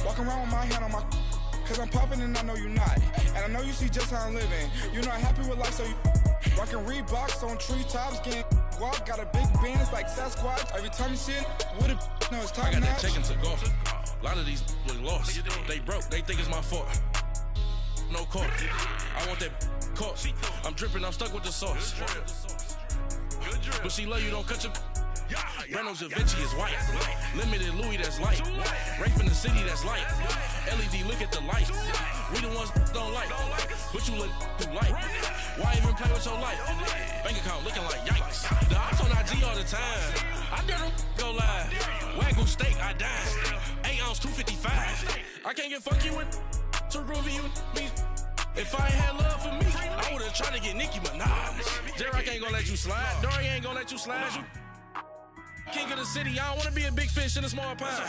Walking around with my hand on my, cause I'm popping and I know you not. And I know you see just how I'm living. You're not happy with life, so you rockin' Reeboks on treetops, getting guap. Got a big band, it's like Sasquatch. Every time you see it, with it, no, it's top I got notch. that chicken to go. A lot of these was lost. They broke, they think it's my fault. No court. I want that caught. I'm dripping, I'm stuck with the sauce. But she love you, don't cut your. Reynolds Da Vinci is white. Limited Louis, that's light. Rape in the city, that's light. LED, look at the lights. We the ones don't like. But you look too light. Why even play with your life? Bank account looking like yikes. The ops on IG all the time. I dare them go live. Wagyu steak, I dine. 8 ounce, 255. I can't get funky with too groovy you me. If I ain't had love for me, I would've tried to get Nicki Minaj. Derek ain't gonna let you slide. Dory ain't gonna let you slide. You king of the city, I don't wanna be a big fish in a small pond.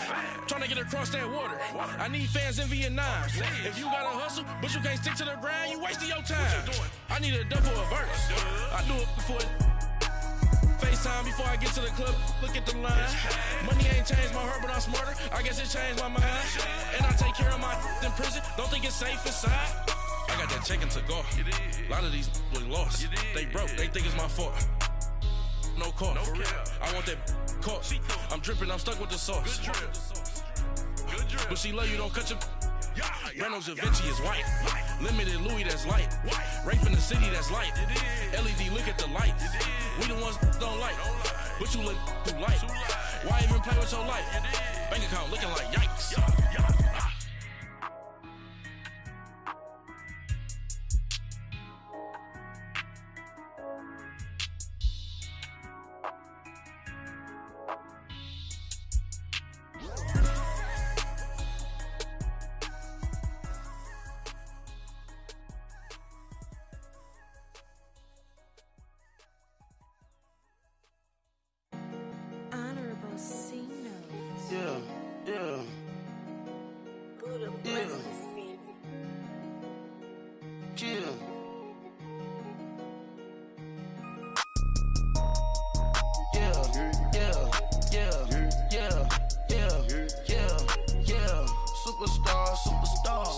Trying to get across that water. I need fans in Vietnam. If you gotta hustle, but you can't stick to the grind, you wasting your time. I need a double a verse. I do it before FaceTime before I get to the club. Look at the line. Money ain't changed my heart, but I'm smarter. I guess it changed my mind. And I take care of my in prison. Don't think it's safe inside. I got that chicken to go. A lot of these was lost. They broke, they think it's my fault. No court. I want that caught. I'm dripping, I'm stuck with the sauce. But she love you, don't cut your. Reynolds Da Vinci is white. Limited Louis, that's light. Rape in the city, that's light. LED, look at the lights. We the ones don't like. But you look too light. Why even play with your life? Bank account looking like yikes.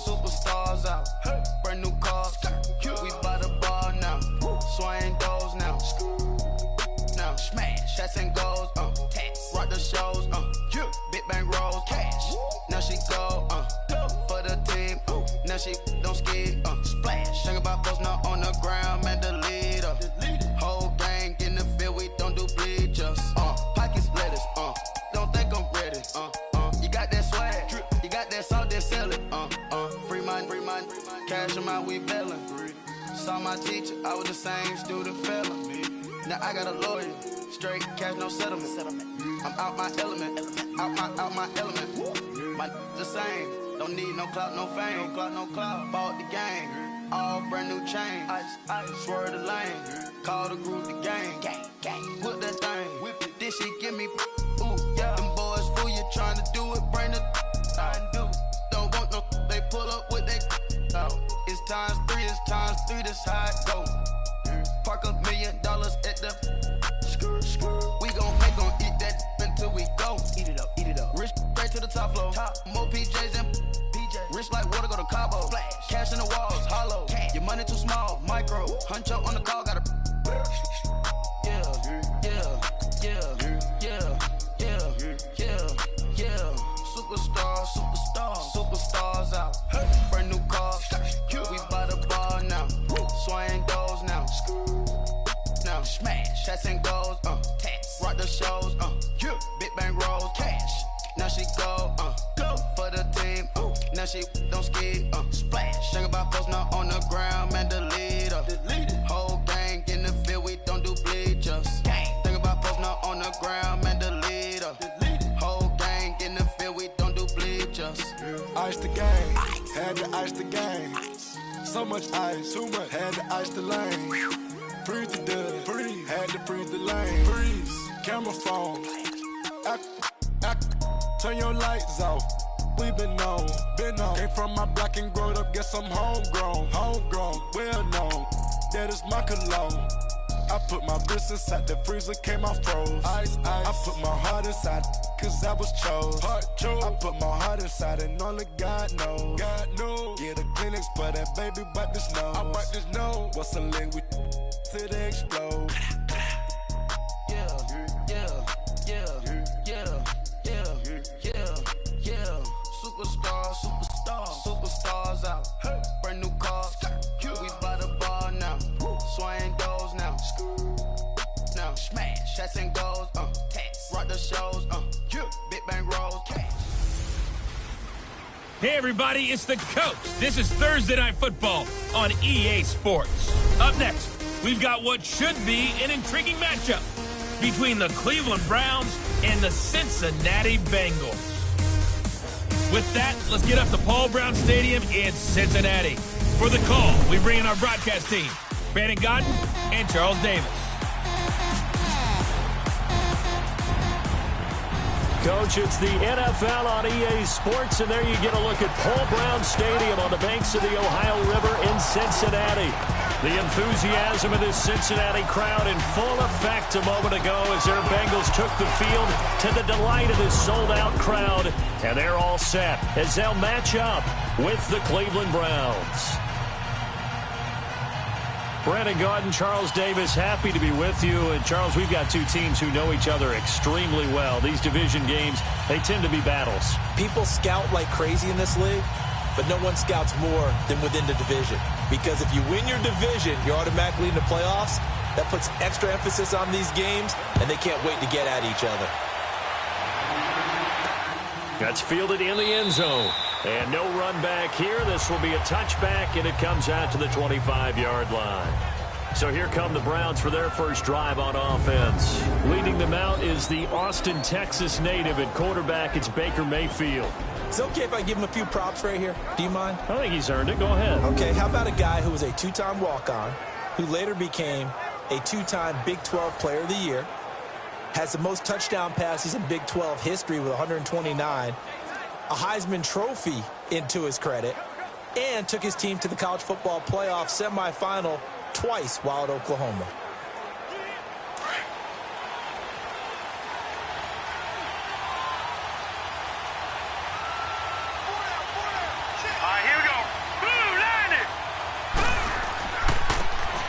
Superstars out, brand new cars. We by the bar now, swaying doors now. Now smash, shots and goals, rock the shows, big bang rolls, cash. Now she go, for the team, now she don't ski, splash. Think about post now on the ground, man, the leader. Whole gang in the field, we don't do bleachers. Pockets lettuce, don't think I'm ready, you got that swag, you got that salt, that sell it, free mind, cash amount, we bailin'. Saw my teacher, I was the same student fella. Now I got a lawyer, straight cash, no settlement. I'm out my element, out my element. My the same, don't need no clout, no fame, no clout. Bought the game, all brand new chain. I swerve the lane, call the group the gang. Whip that thing, whip it. This shit give me, ooh yeah. Them boys fool you trying to do it, bring it. I do. Don't want no, they pull up with they out. It's times three, this how it go. Park $1 million at the we gon' eat that until we go. Eat it up. Rich straight to the top floor. More PJs and rich like water, go to Cabo. Splash. Cash in the walls, hollow. Your money too small, micro. Huncho on the call, got a Superstars out. Brand new cars. We by the bar now. Swaying doors now. Now smash. Shots and goals. Rock the shows. Big bang rolls. Cash. Now she go. For the team. Now she don't ski. Splash. Think about post now on the ground. Man, the leader. Whole gang in the field. We don't do bleachers. Think about post now on the ground. Man, the leader. Whole gang in the field. We don't do bleachers. Ice the game, had to ice the game. So much ice, too much, had to ice the lane. Freeze the dub, freeze, had to freeze the lane. Freeze, camera phone, turn your lights off. We been on. Came from my block and growed up, guess I'm homegrown, well known. That is my cologne. I put my wrist inside the freezer, came out froze. Ice. I put my heart inside, cause I was chose. I put my heart inside and only God knows. Get a Kleenex for that baby, but this nose. What's a link with till they explode? Superstars out. Brand new cars. We by the bar now. Swaying doors now. Now smash. Shots and goals. Rock the shows. Big bang rolls. Hey everybody, it's the coach. This is Thursday Night Football on EA Sports. Up next, we've got what should be an intriguing matchup between the Cleveland Browns and the Cincinnati Bengals. With that, let's get up to Paul Brown Stadium in Cincinnati. For the call, we bring in our broadcast team, Brandon Godden and Charles Davis. Coach, it's the NFL on EA Sports, and there you get a look at Paul Brown Stadium on the banks of the Ohio River in Cincinnati. The enthusiasm of this Cincinnati crowd in full effect a moment ago as their Bengals took the field to the delight of this sold-out crowd, and they're all set as they'll match up with the Cleveland Browns. Brandon Gaudin, Charles Davis, happy to be with you. And Charles, we've got two teams who know each other extremely well. These division games, they tend to be battles. People scout like crazy in this league, but no one scouts more than within the division. Because if you win your division, you're automatically in the playoffs. That puts extra emphasis on these games, and they can't wait to get at each other. That's fielded in the end zone. And no run back here. This will be a touchback, and it comes out to the 25-yard line. So here come the Browns for their first drive on offense. Leading them out is the Austin, Texas native at quarterback. It's Baker Mayfield. It's okay if I give him a few props right here. Do you mind? I think he's earned it. Go ahead. Okay, how about a guy who was a two-time walk-on, who later became a two-time Big 12 Player of the Year, has the most touchdown passes in Big 12 history with 129, a Heisman Trophy into his credit, and took his team to the college football playoff semifinal twice while at Oklahoma. Here we go.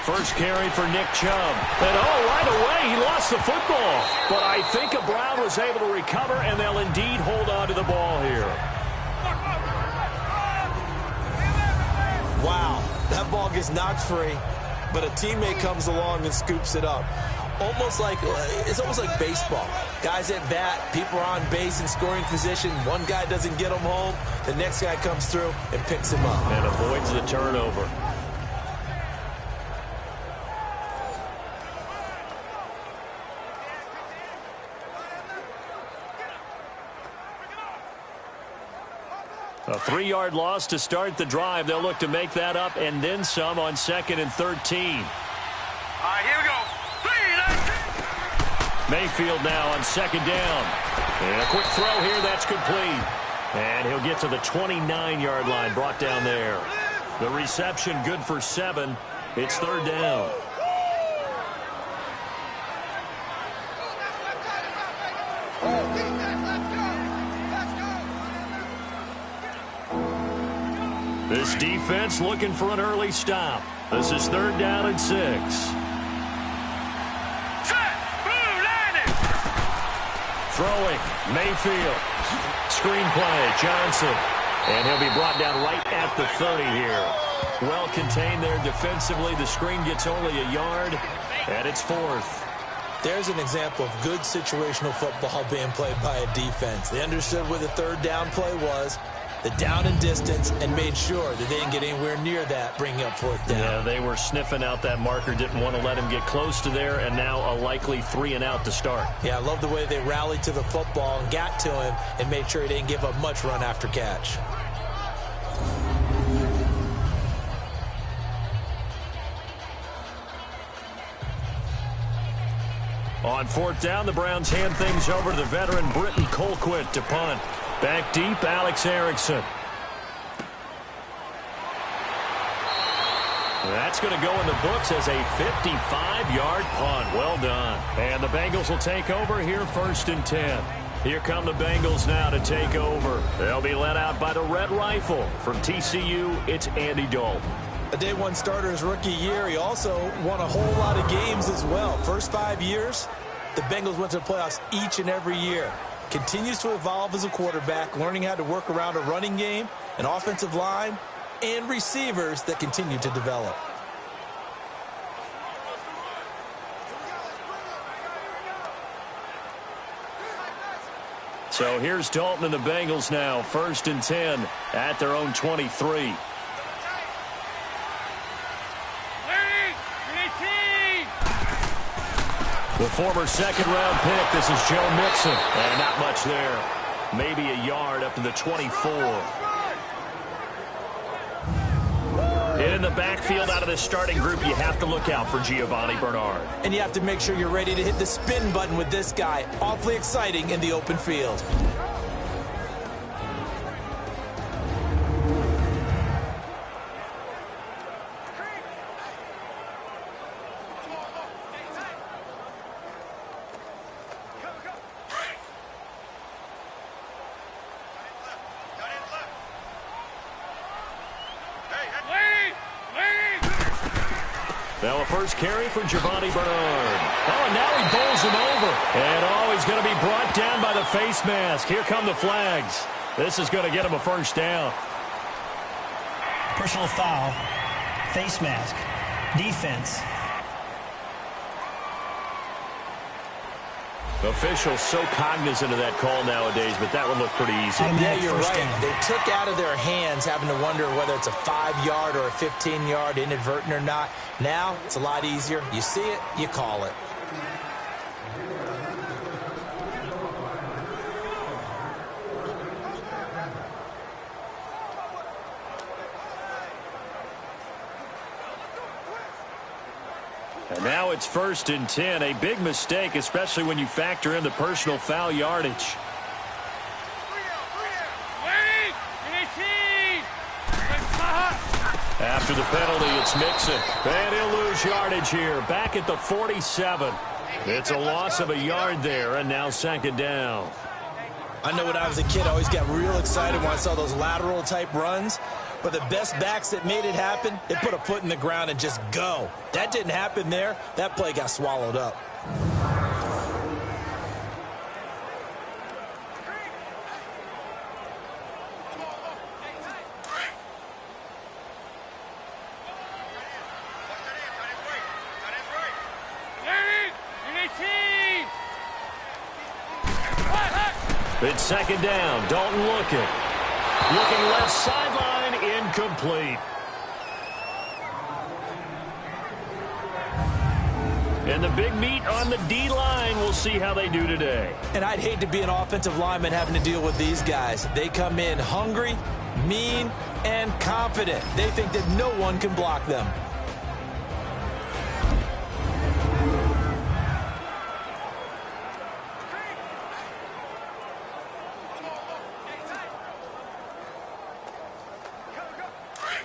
First carry for Nick Chubb. And right away, he lost the football. But I think a Brown was able to recover, and they'll indeed hold on to the ball here. Wow, that ball gets knocked free, but a teammate comes along and scoops it up. It's almost like baseball. Guys at bat, people are on base in scoring position. One guy doesn't get him home. The next guy comes through and picks him up. And avoids the turnover. A 3-yard loss to start the drive. They'll look to make that up and then some on 2nd and 13. Here we go. Mayfield now on 2nd down. And a quick throw here. That's complete. And he'll get to the 29-yard line, brought down there. The reception good for 7. It's 3rd down. This defense looking for an early stop. This is 3rd down and 6. Throwing, Mayfield. Screen play, Johnson. And he'll be brought down right at the 30 here. Well contained there defensively. The screen gets only a yard, and it's 4th. There's an example of good situational football being played by a defense. They understood where the 3rd down play was, the down and distance, and made sure that they didn't get anywhere near that, bringing up 4th down. Yeah, they were sniffing out that marker, didn't want to let him get close to there, and now a likely 3 and out to start. Yeah, I love the way they rallied to the football and got to him and made sure he didn't give up much run after catch. On 4th down, the Browns hand things over to the veteran Britton Colquitt to punt. Back deep, Alex Erickson. That's going to go in the books as a 55-yard punt. Well done. And the Bengals will take over here 1st and 10. Here come the Bengals now to take over. They'll be led out by the Red Rifle. From TCU, it's Andy Dalton. A day one starter his rookie year. He also won a whole lot of games as well. First 5 years, the Bengals went to the playoffs each and every year. Continues to evolve as a quarterback, learning how to work around a running game, an offensive line, and receivers that continue to develop. So here's Dalton and the Bengals now, 1st and 10 at their own 23. The former second-round pick, this is Joe Mixon. And not much there. Maybe a yard up to the 24. In the backfield out of the starting group, you have to look out for Giovanni Bernard. And you have to make sure you're ready to hit the spin button with this guy. Awfully exciting in the open field. Now a first carry for Giovanni Bernard. Oh, and now he bowls him over. And he's going to be brought down by the face mask. Here come the flags. This is going to get him a first down. Personal foul, face mask, defense. Officials so cognizant of that call nowadays, but that one looked pretty easy. Yeah, you're right. They took out of their hands having to wonder whether it's a 5-yard or a 15-yard, inadvertent or not. Now, it's a lot easier. You see it, you call it. And now it's 1st and 10. A big mistake, especially when you factor in the personal foul yardage. After the penalty, it's Mixon. And he'll lose yardage here. Back at the 47. It's a loss of a yard there, and now 2nd down. I know when I was a kid, I always got real excited when I saw those lateral-type runs. But the best backs that made it happen, they put a foot in the ground and just go. That didn't happen there. That play got swallowed up. It's 2nd down. Dalton looking. Looking left sideline, incomplete. And the big meat on the D-line. We'll see how they do today. And I'd hate to be an offensive lineman having to deal with these guys. They come in hungry, mean, and confident. They think that no one can block them.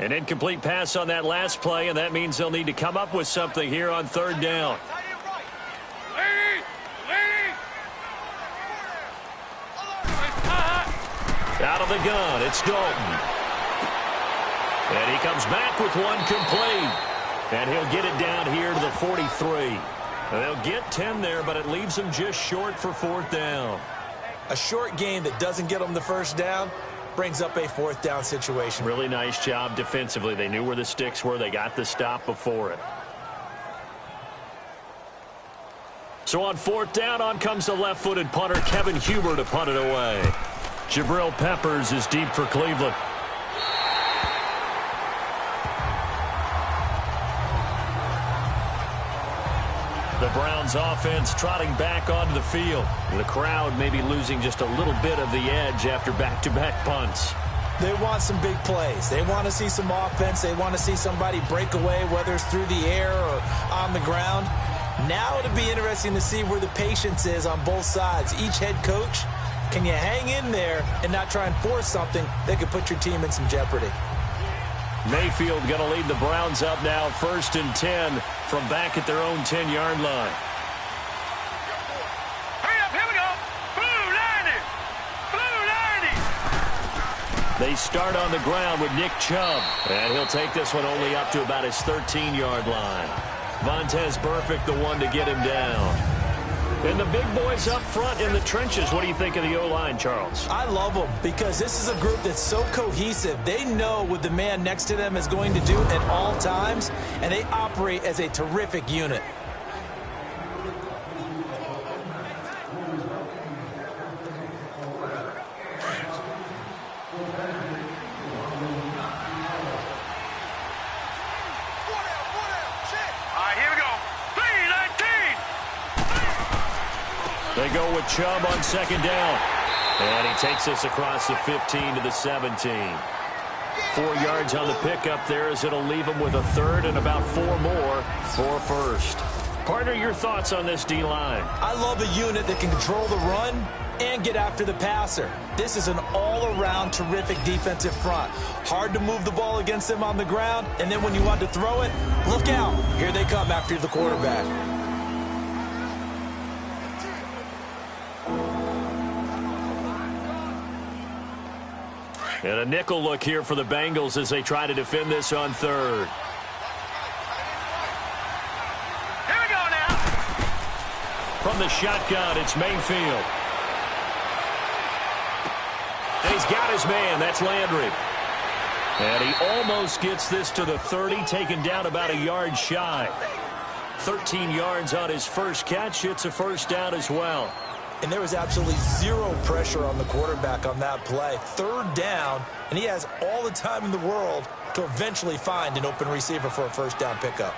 An incomplete pass on that last play, and that means they'll need to come up with something here on 3rd down. Out of the gun, it's Dalton. And he comes back with one complete. And he'll get it down here to the 43. They'll get 10 there, but it leaves them just short for 4th down. A short game that doesn't get them the 1st down brings up a 4th down situation. Really nice job defensively. They knew where the sticks were. They got the stop before it. So on 4th down, on comes the left-footed punter, Kevin Huber, to punt it away. Jabril Peppers is deep for Cleveland. The Browns offense trotting back onto the field. The crowd maybe losing just a little bit of the edge after back-to-back punts. They want some big plays. They want to see some offense. They want to see somebody break away, whether it's through the air or on the ground. Now it'll be interesting to see where the patience is on both sides. Each head coach, can you hang in there and not try and force something that could put your team in some jeopardy? Mayfield going to lead the Browns up now, 1st and 10 from back at their own 10-yard line. Hurry up, here we go. Blue line it. They start on the ground with Nick Chubb, and he'll take this one only up to about his 13-yard line. Vontaze Burfict, the one to get him down. And the big boys up front in the trenches. What do you think of the O-line, Charles? I love them because this is a group that's so cohesive. They know what the man next to them is going to do at all times, and they operate as a terrific unit. They go with Chubb on second down. And he takes this across the 15 to the 17. 4 yards on the pickup there as it'll leave him with a third and about 4 more for first. Partner, your thoughts on this D-line? I love a unit that can control the run and get after the passer. This is an all-around terrific defensive front. Hard to move the ball against them on the ground, and then when you want to throw it, look out. Here they come after the quarterback. And a nickel look here for the Bengals as they try to defend this on third. Here we go now. From the shotgun, it's Mayfield. And he's got his man. That's Landry. And he almost gets this to the 30, taken down about a yard shy. 13 yards on his first catch. It's a first down as well. And there was absolutely zero pressure on the quarterback on that play. Third down, and he has all the time in the world to eventually find an open receiver for a first down pickup.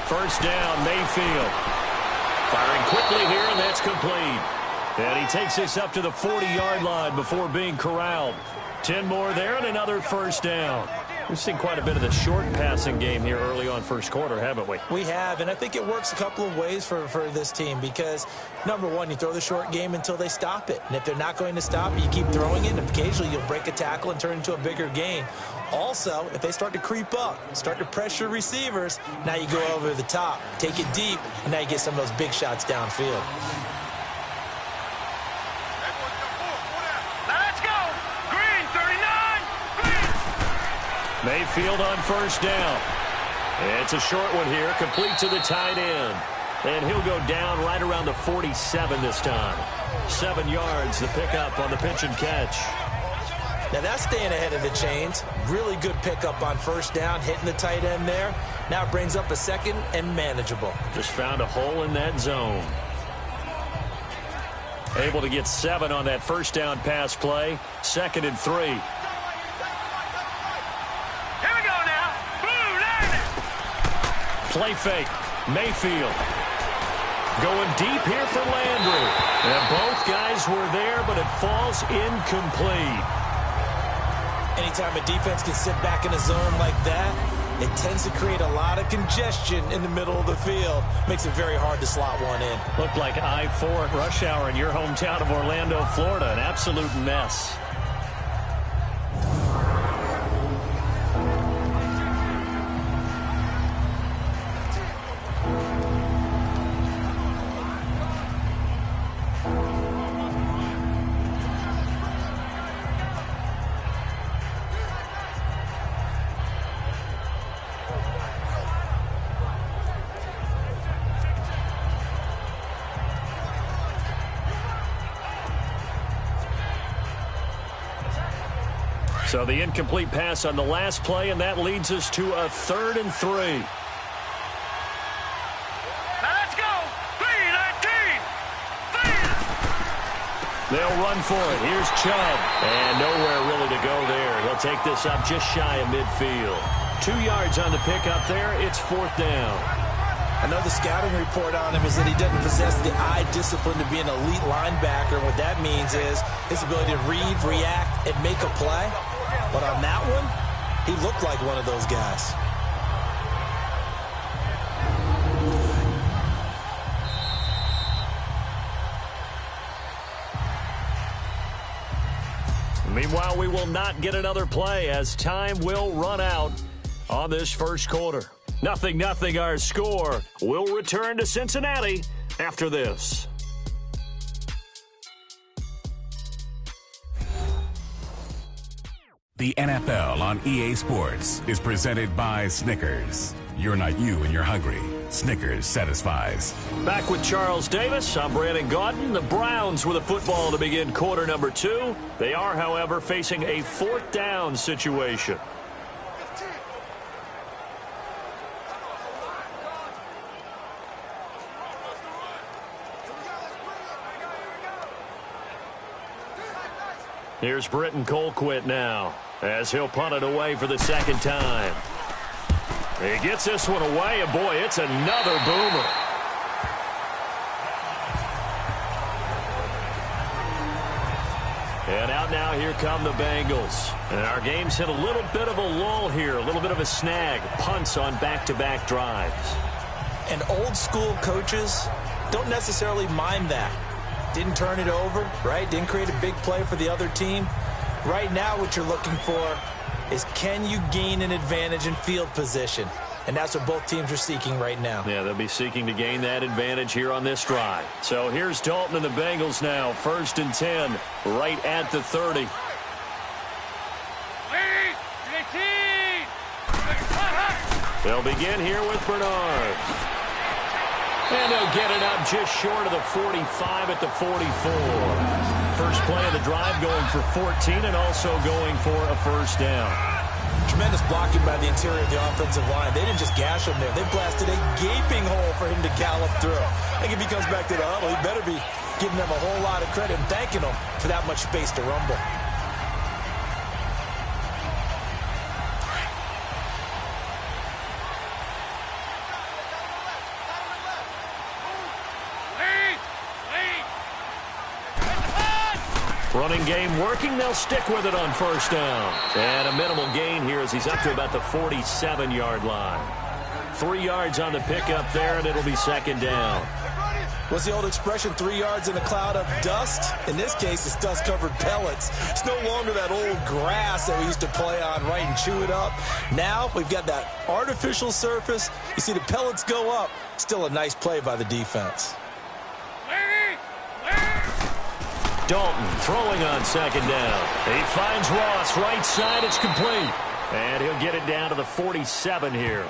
First down, Mayfield. Firing quickly here, and that's complete. And he takes this up to the 40-yard line before being corralled. 10 more there and another first down. We've seen quite a bit of the short passing game here early on first quarter, haven't we? We have, and I think it works a couple of ways for this team because, number one, you throw the short game until they stop it. And if they're not going to stop it, you keep throwing it, and occasionally you'll break a tackle and turn into a bigger gain. Also, if they start to creep up, start to pressure receivers, now you go over the top, take it deep, and now you get some of those big shots downfield. Let's go. Green, 39. Green. Mayfield on first down. It's a short one here, complete to the tight end. And he'll go down right around the 47 this time. 7 yards, the pickup on the pitch and catch. Now that's staying ahead of the chains. Really good pickup on first down, hitting the tight end there. Now it brings up a second and manageable. Just found a hole in that zone. Able to get 7 on that first down pass play. 2nd and 3. Here we go now. Blue line. Play fake. Mayfield. Going deep here for Landry. And both guys were there, but it falls incomplete. Anytime a defense can sit back in a zone like that, it tends to create a lot of congestion in the middle of the field. Makes it very hard to slot one in. Looked like I-4 at rush hour in your hometown of Orlando, Florida. An absolute mess. So the incomplete pass on the last play, and that leads us to a 3rd and 3. Now let's go. 3-19. They'll run for it. Here's Chubb. And nowhere really to go there. He'll take this up just shy of midfield. 2 yards on the pickup there. It's 4th down. I know the scouting report on him is that he doesn't possess the eye discipline to be an elite linebacker. What that means is his ability to read, react, and make a play. But on that one, He looked like one of those guys. Meanwhile, we will not get another play as time will run out on this first quarter. 0-0 our score. We'll return to Cincinnati after this. The NFL on EA Sports is presented by Snickers. You're not you when you're hungry. Snickers satisfies. Back with Charles Davis. I'm Brandon Gaudin. The Browns with a football to begin quarter number 2. They are, however, facing a 4th down situation. Here's Britton Colquitt now as he'll punt it away for the second time. He gets this one away, and boy, it's another boomer. And out now, here come the Bengals. And our game's hit a little bit of a lull here, a little bit of a snag. Punts on back-to-back drives. And old school coaches don't necessarily mind that. Didn't turn it over, right? Didn't create a big play for the other team. Right now, what you're looking for is, can you gain an advantage in field position? And that's what both teams are seeking right now. Yeah, they'll be seeking to gain that advantage here on this drive. So here's Dalton and the Bengals now. 1st and 10, right at the 30. They'll begin here with Bernard. And they'll get it up just short of the 45 at the 44. First play of the drive going for 14 and also going for a first down. Tremendous blocking by the interior of the offensive line. They didn't just gash him there. They blasted a gaping hole for him to gallop through. I think if he comes back to the huddle, he better be giving them a whole lot of credit and thanking them for that much space to rumble. Running game working. They'll stick with it on first down. And a minimal gain here as he's up to about the 47-yard line. 3 yards on the pickup there, and it'll be second down. What's the old expression, 3 yards in a cloud of dust? In this case, it's dust-covered pellets. It's no longer that old grass that we used to play on, right, and chew it up. Now we've got that artificial surface. You see the pellets go up. Still a nice play by the defense. Dalton throwing on second down. He finds Ross right side. It's complete. And he'll get it down to the 47 here.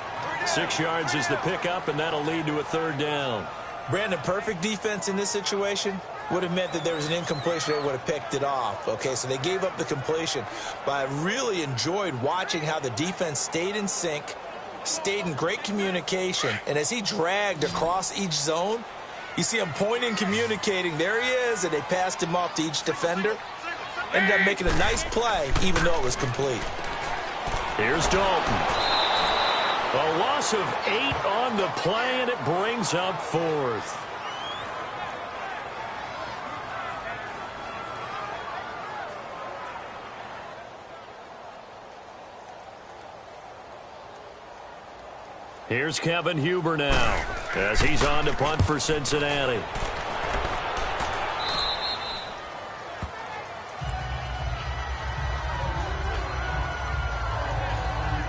6 yards is the pickup, and that'll lead to a third down. Brandon, perfect defense in this situation would have meant that there was an incompletion. They would have picked it off. Okay, so they gave up the completion. But I really enjoyed watching how the defense stayed in sync, stayed in great communication. And as he dragged across each zone, you see him pointing, communicating. There he is, and they passed him off to each defender. Ended up making a nice play, even though it was complete. Here's Dalton. A loss of 8 on the play, and it brings up 4th. Here's Kevin Huber now as he's on to punt for Cincinnati.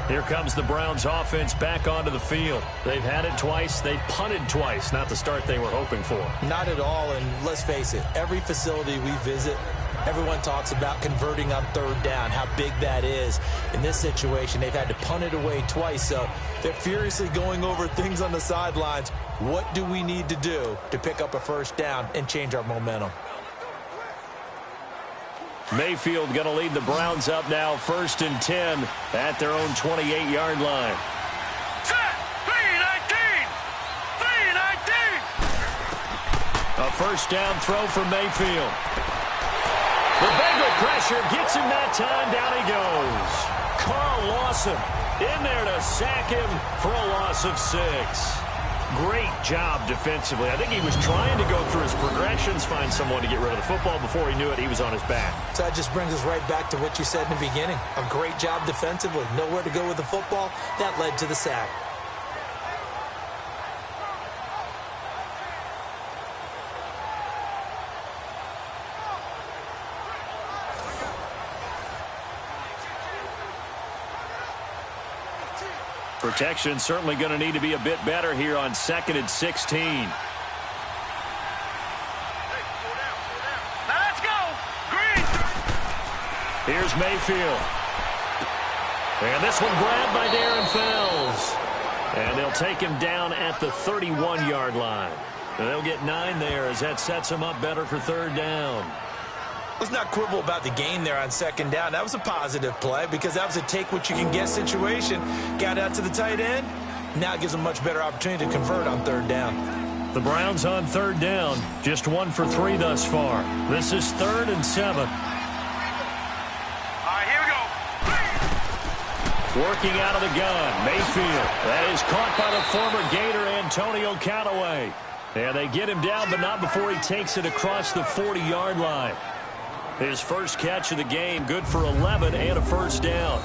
Here comes the Browns offense back onto the field. They've had it twice. They've punted twice. Not the start they were hoping for. Not at all, and let's face it, every facility we visit, everyone talks about converting on third down, how big that is. In this situation, they've had to punt it away twice, so they're furiously going over things on the sidelines. What do we need to do to pick up a first down and change our momentum? Mayfield going to lead the Browns up now, 1st and 10 at their own 28-yard line. Set! 3-19! 3-19! A first down throw for Mayfield. The Bengal pressure gets him that time. Down he goes. Carl Lawson in there to sack him for a loss of 6. Great job defensively. I think he was trying to go through his progressions, find someone to get rid of the football. Before he knew it, he was on his back. So that just brings us right back to what you said in the beginning. A great job defensively. Nowhere to go with the football. That led to the sack. Protection certainly going to need to be a bit better here on 2nd and 16. Now let's go. Green. Here's Mayfield. And this one grabbed by Darren Fells. And they'll take him down at the 31-yard line. And they'll get 9 there as that sets him up better for 3rd down. Let's not quibble about the gain there on 2nd down. That was a positive play because that was a take-what-you-can-get situation. Got out to the tight end. Now it gives them a much better opportunity to convert on 3rd down. The Browns on 3rd down. Just 1 for 3 thus far. This is 3rd and 7. All right, here we go. Working out of the gun. Mayfield. That is caught by the former Gator Antonio Callaway. And they get him down, but not before he takes it across the 40-yard line. His first catch of the game, good for 11 and a 1st down.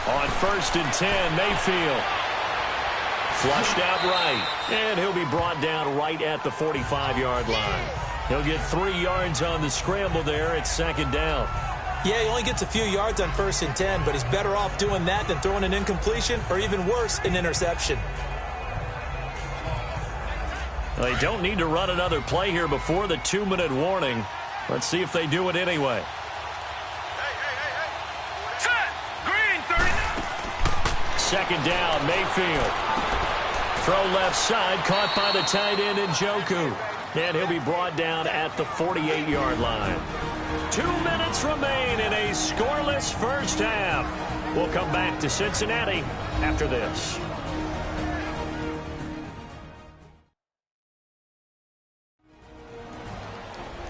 On 1st and 10, Mayfield. Flushed out right. And he'll be brought down right at the 45-yard line. He'll get 3 yards on the scramble there at 2nd down. Yeah, he only gets a few yards on 1st and 10, but he's better off doing that than throwing an incompletion or even worse, an interception. They don't need to run another play here before the 2-minute warning. Let's see if they do it anyway. Second down, Mayfield. Throw left side, caught by the tight end Njoku. And he'll be brought down at the 48-yard line. 2 minutes remain in a scoreless first half. We'll come back to Cincinnati after this.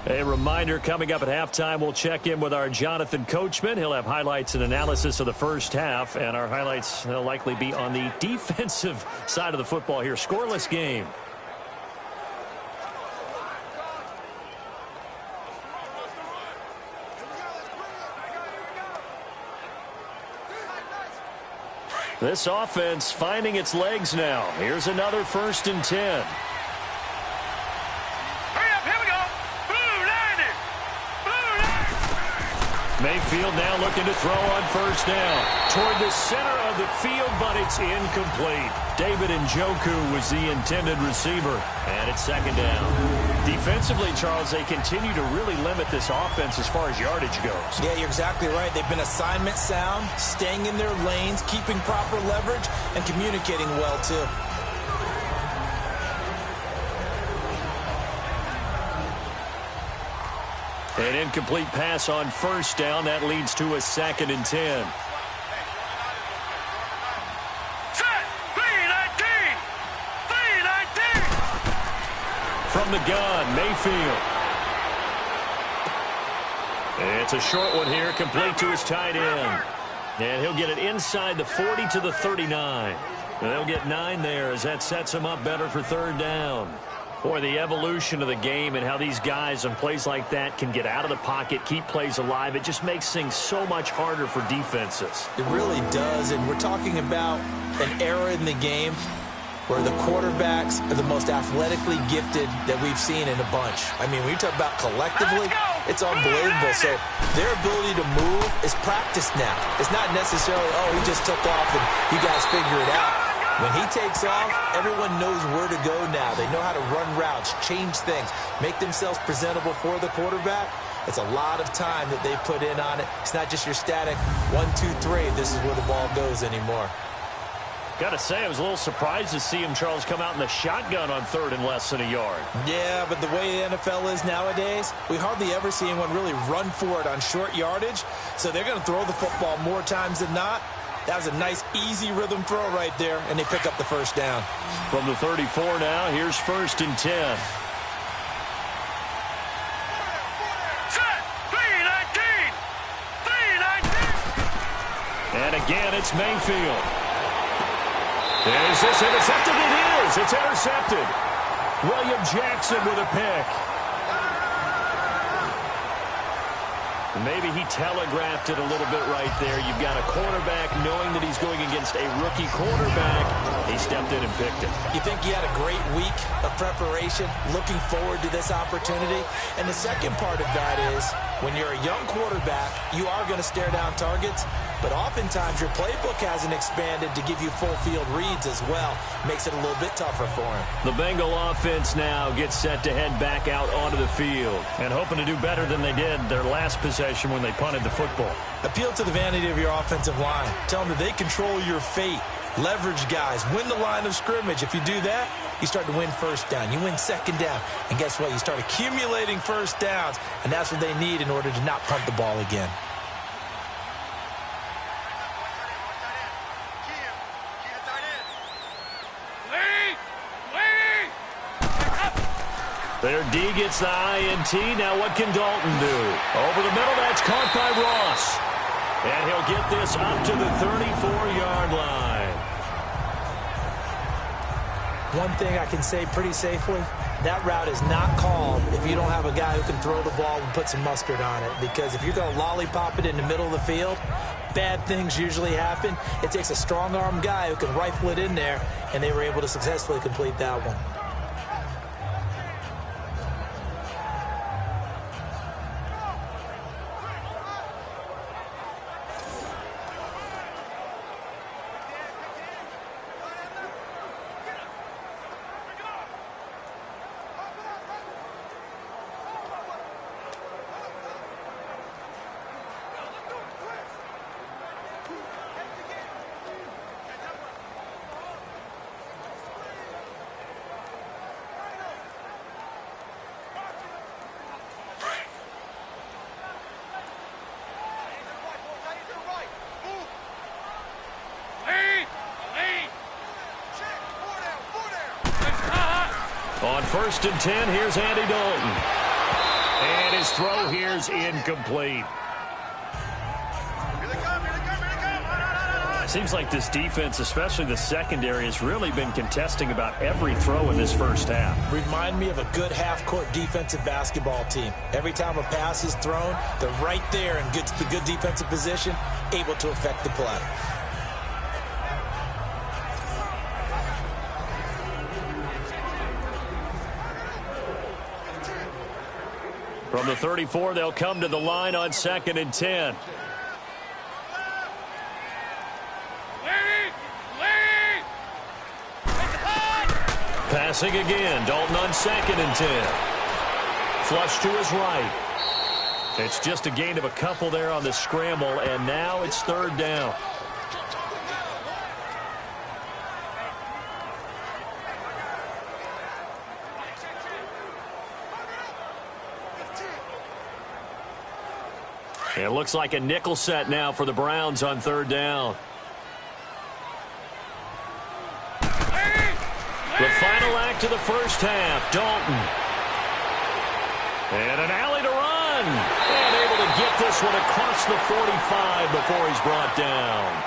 A reminder, coming up at halftime, we'll check in with our Jonathan Coachman. He'll have highlights and analysis of the first half, and our highlights will likely be on the defensive side of the football here. Scoreless game. This offense finding its legs now. Here's another 1st and 10. Mayfield now looking to throw on 1st down. Toward the center of the field, but it's incomplete. David Njoku was the intended receiver. And it's 2nd down. Defensively, Charles, they continue to really limit this offense as far as yardage goes. Yeah, you're exactly right. They've been assignment sound, staying in their lanes, keeping proper leverage, and communicating well, too. An incomplete pass on 1st down. That leads to a 2nd and 10. Set. 3-19. From the gun, Mayfield. It's a short one here, complete to his tight end. And he'll get it inside the 40 to the 39. And they'll get 9 there as that sets him up better for 3rd down. Boy, the evolution of the game and how these guys on plays like that can get out of the pocket, keep plays alive, it just makes things so much harder for defenses. It really does, and we're talking about an era in the game where the quarterbacks are the most athletically gifted that we've seen in a bunch. I mean, when you talk about collectively, it's unbelievable. So their ability to move is practiced now. It's not necessarily, oh, he just took off and you guys figure it out. When he takes off, everyone knows where to go now. They know how to run routes, change things, make themselves presentable for the quarterback. It's a lot of time that they put in on it. It's not just your static 1, 2, 3. This is where the ball goes anymore. Got to say, I was a little surprised to see him, Charles, come out in the shotgun on 3rd and less than a yard. Yeah, but the way the NFL is nowadays, we hardly ever see anyone really run for it on short yardage. So they're going to throw the football more times than not. That was a nice, easy rhythm throw right there, and they pick up the first down. From the 34 now, here's 1st and 10. And again, it's Mayfield. Is this intercepted? It is. It's intercepted. William Jackson with a pick. Maybe he telegraphed it a little bit right there. You've got a quarterback knowing that he's going against a rookie quarterback. He stepped in and picked it. You think he had a great week of preparation, looking forward to this opportunity? And the second part of that is, when you're a young quarterback, you are going to stare down targets, but oftentimes your playbook hasn't expanded to give you full field reads as well. Makes it a little bit tougher for him. The Bengal offense now gets set to head back out onto the field and hoping to do better than they did their last possession when they punted the football. Appeal to the vanity of your offensive line. Tell them that they control your fate. Leverage guys. Win the line of scrimmage. If you do that, you start to win first down. You win second down. And guess what? You start accumulating first downs. And that's what they need in order to not punt the ball again. Their D gets the INT. Now what can Dalton do? Over the middle, that's caught by Ross. And he'll get this up to the 34-yard line. One thing I can say pretty safely, that route is not called if you don't have a guy who can throw the ball and put some mustard on it. Because if you're going to lollipop it in the middle of the field, bad things usually happen. It takes a strong-arm guy who can rifle it in there, and they were able to successfully complete that one. On 1st and 10, here's Andy Dalton. And his throw here's incomplete. Seems like this defense, especially the secondary, has really been contesting about every throw in this first half. Remind me of a good half-court defensive basketball team. Every time a pass is thrown, they're right there and gets the good defensive position, able to affect the play. From the 34, they'll come to the line on 2nd and 10. Passing again. Dalton on 2nd and 10. Flush to his right. It's just a gain of a couple there on the scramble, and now it's 3rd down. It looks like a nickel set now for the Browns on 3rd down. The final act of the first half, Dalton. And an alley to run. And able to get this one across the 45 before he's brought down.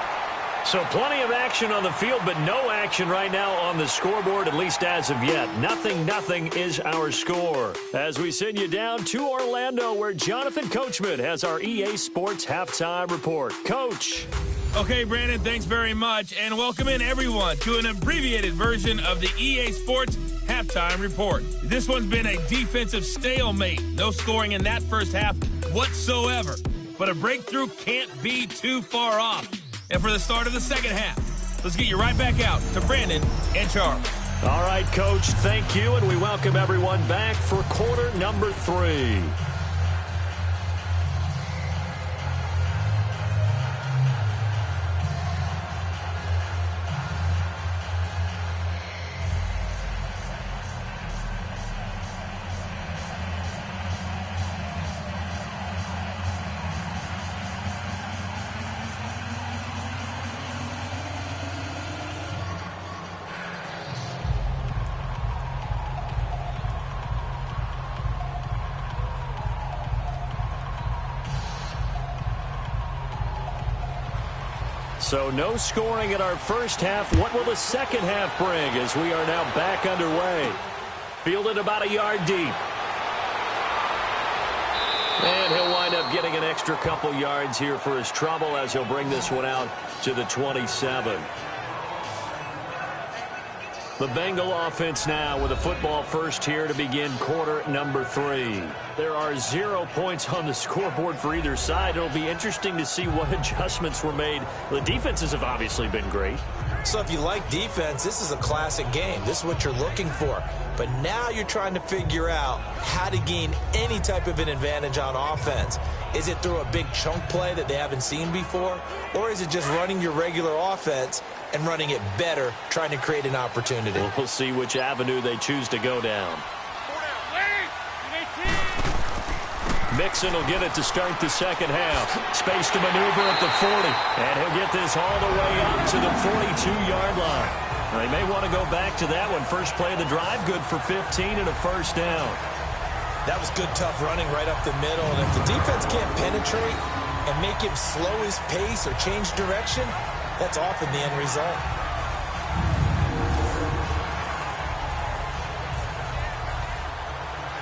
So plenty of action on the field, but no action right now on the scoreboard, at least as of yet. 0-0 is our score. As we send you down to Orlando, where Jonathan Coachman has our EA Sports Halftime Report. Coach. Okay, Brandon, thanks very much. And welcome in, everyone, to an abbreviated version of the EA Sports Halftime Report. This one's been a defensive stalemate. No scoring in that first half whatsoever. But a breakthrough can't be too far off. And for the start of the second half, let's get you right back out to Brandon and Charles. All right, Coach, thank you, and we welcome everyone back for quarter number 3. So no scoring in our first half. What will the second half bring as we are now back underway? Fielded about a yard deep. And he'll wind up getting an extra couple yards here for his trouble as he'll bring this one out to the 27. The Bengal offense now with a football first here to begin quarter number 3. There are 0 points on the scoreboard for either side. It'll be interesting to see what adjustments were made. The defenses have obviously been great. So if you like defense, this is a classic game. This is what you're looking for. But now you're trying to figure out how to gain any type of an advantage on offense. Is it through a big chunk play that they haven't seen before? Or is it just running your regular offense and running it better, trying to create an opportunity? We'll see which avenue they choose to go down. Mixon will get it to start the second half. Space to maneuver at the 40. And he'll get this all the way up to the 42-yard line. Now, they may want to go back to that one. First play of the drive, good for 15 and a first down. That was good, tough running right up the middle. And if the defense can't penetrate and make him slow his pace or change direction, that's often the end result.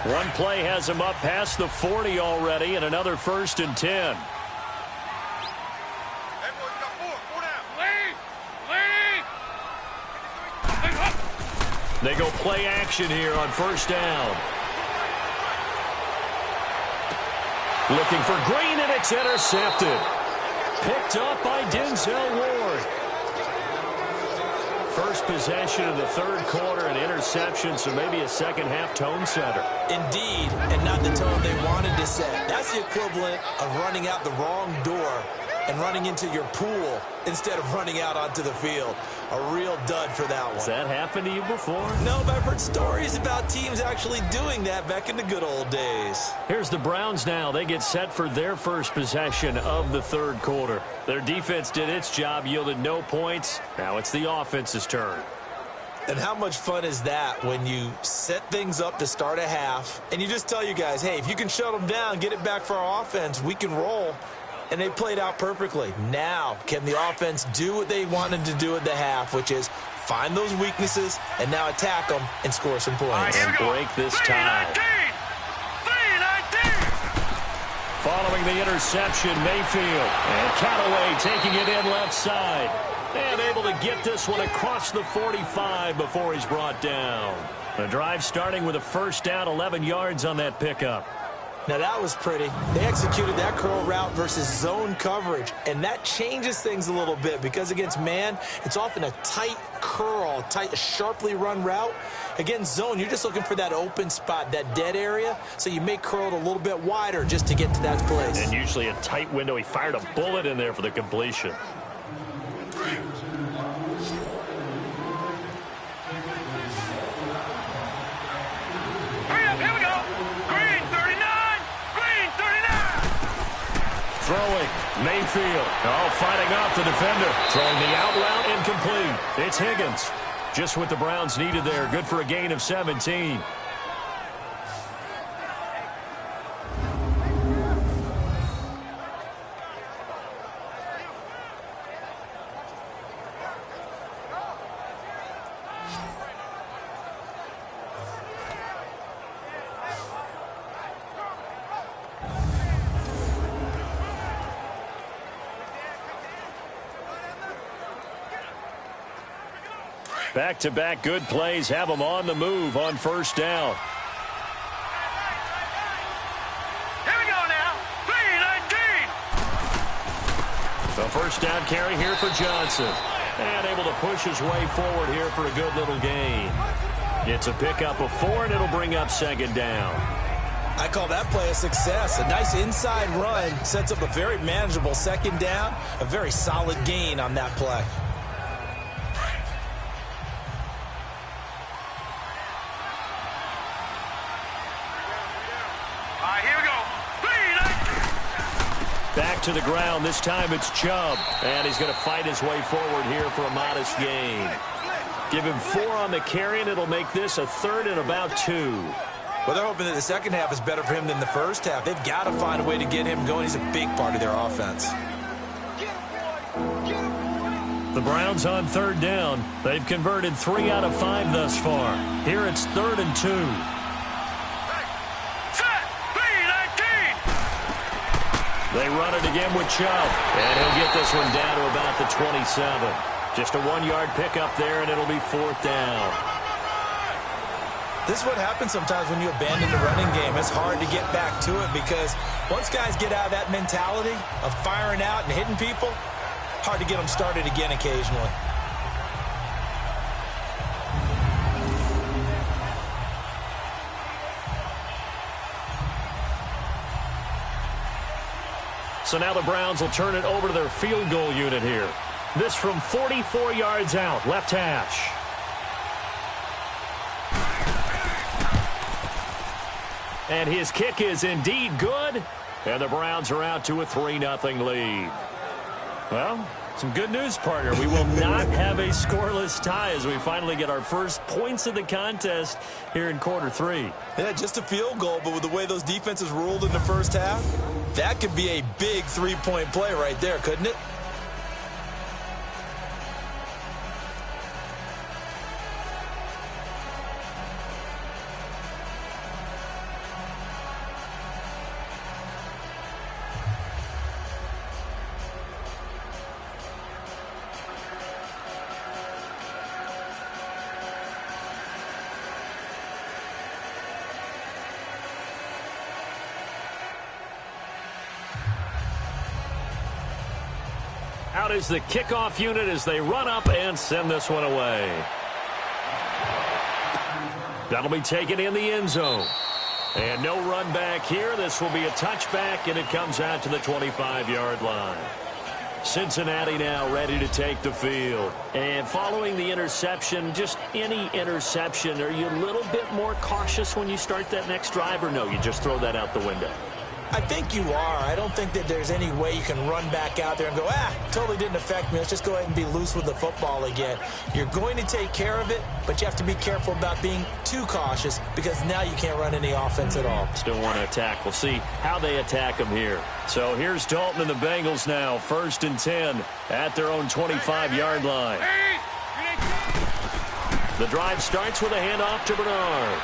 One play has him up past the 40 already, and another 1st and 10. They go play action here on first down. Looking for Green, and it's intercepted. Picked up by Denzel Ward. First possession of the third quarter, an interception, so maybe a second-half tone setter. Indeed, and not the tone they wanted to set. That's the equivalent of running out the wrong door and running into your pool instead of running out onto the field. A real dud for that one. Has that happened to you before? No, but I've heard stories about teams actually doing that back in the good old days. Here's the Browns now. They get set for their first possession of the third quarter. Their defense did its job, yielded no points. Now it's the offense's turn. And how much fun is that when you set things up to start a half and you just tell you guys, hey, if you can shut them down, get it back for our offense, we can roll. And they played out perfectly. Now, can the offense do what they wanted to do at the half, which is find those weaknesses and now attack them and score some points. And break this tie. Following the interception, Mayfield. And Callaway taking it in left side. And able to get this one across the 45 before he's brought down. The drive starting with a first down, 11 yards on that pickup. Now that was pretty. They executed that curl route versus zone coverage, and that changes things a little bit because against man, it's often a tight curl, tight, sharply run route. Against zone, you're just looking for that open spot, that dead area, so you make curl it a little bit wider just to get to that place. And usually a tight window. He fired a bullet in there for the completion. Throwing, Mayfield, fighting off the defender. Throwing the out route, incomplete. It's Higgins. Just what the Browns needed there. Good for a gain of 17. Back-to-back good plays have them on the move on first down. Here we go now. 3-19. The first down carry here for Johnson. And able to push his way forward here for a good little gain. It's a pickup of 4, and it'll bring up second down. I call that play a success. A nice inside run sets up a very manageable second down. A very solid gain on that play. All right, here we go. Back to the ground. This time it's Chubb. And he's going to fight his way forward here for a modest gain. Give him 4 on the carry, and it'll make this a 3rd and about 2. Well, they're hoping that the second half is better for him than the first half. They've got to find a way to get him going. He's a big part of their offense. The Browns on 3rd down. They've converted 3 out of 5 thus far. Here it's 3rd and 2. They run it again with Chubb. And he'll get this one down to about the 27. Just a 1-yard pickup there, and it'll be 4th down. This is what happens sometimes when you abandon the running game. It's hard to get back to it because once guys get out of that mentality of firing out and hitting people, hard to get them started again occasionally. So now the Browns will turn it over to their field goal unit here. This from 44 yards out, left hash. And his kick is indeed good. And the Browns are out to a 3-0 lead. Well, some good news, partner. We will not have a scoreless tie as we finally get our first points of the contest here in quarter 3. Yeah, just a field goal, but with the way those defenses ruled in the first half, that could be a big 3-point play right there, couldn't it? Out is the kickoff unit as they run up and send this one away. That'll be taken in the end zone. And no run back here. This will be a touchback, and it comes out to the 25-yard line. Cincinnati now ready to take the field. And following the interception, just any interception, are you a little bit more cautious when you start that next drive, or no, you just throw that out the window? I think you are. I don't think that there's any way you can run back out there and go, totally didn't affect me. Let's just go ahead and be loose with the football again. You're going to take care of it, but you have to be careful about being too cautious because now you can't run any offense at all. Still want to attack. We'll see how they attack them here. So here's Dalton and the Bengals now, 1st and 10 at their own 25-yard line. The drive starts with a handoff to Bernard.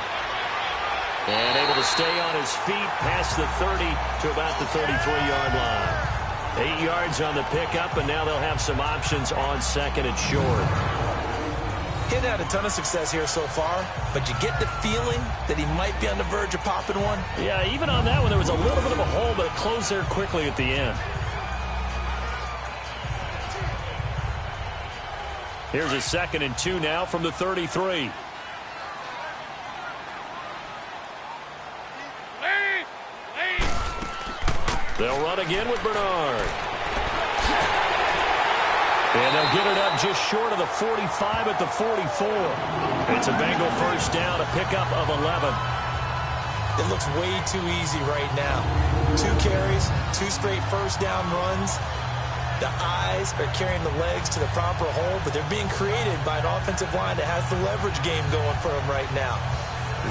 And able to stay on his feet past the 30 to about the 33-yard line. 8 yards on the pickup, and now they'll have some options on 2nd and short. He hadn't had a ton of success here so far, but you get the feeling that he might be on the verge of popping one. Yeah, even on that one, there was a little bit of a hole, but it closed there quickly at the end. Here's a 2nd and 2 now from the 33. They'll run again with Bernard. And they'll get it up just short of the 45 at the 44. It's a Bengal first down, a pickup of 11. It looks way too easy right now. 2 carries, 2 straight first down runs. The eyes are carrying the legs to the proper hole, but they're being created by an offensive line that has the leverage game going for them right now.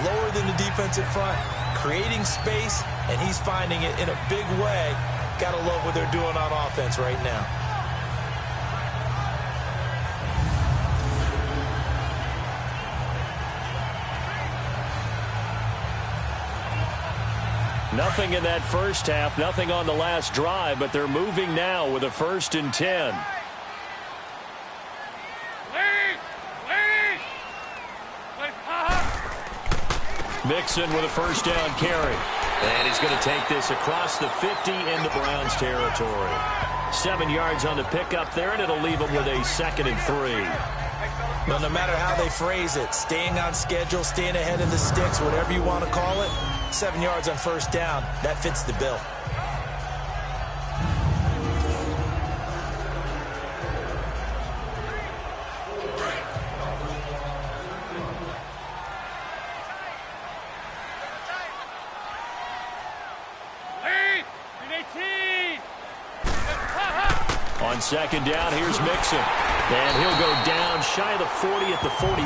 Lower than the defensive front, creating space, and he's finding it in a big way. Gotta love what they're doing on offense right now. Nothing in that first half, nothing on the last drive, but they're moving now with a 1st and 10. Mixon with a first down carry. And he's going to take this across the 50 into Browns territory. 7 yards on the pickup there, and it'll leave them with a 2nd and 3. Well, no matter how they phrase it, staying on schedule, staying ahead of the sticks, whatever you want to call it, 7 yards on first down, that fits the bill. On 2nd down, here's Mixon. And he'll go down shy of the 40 at the 41.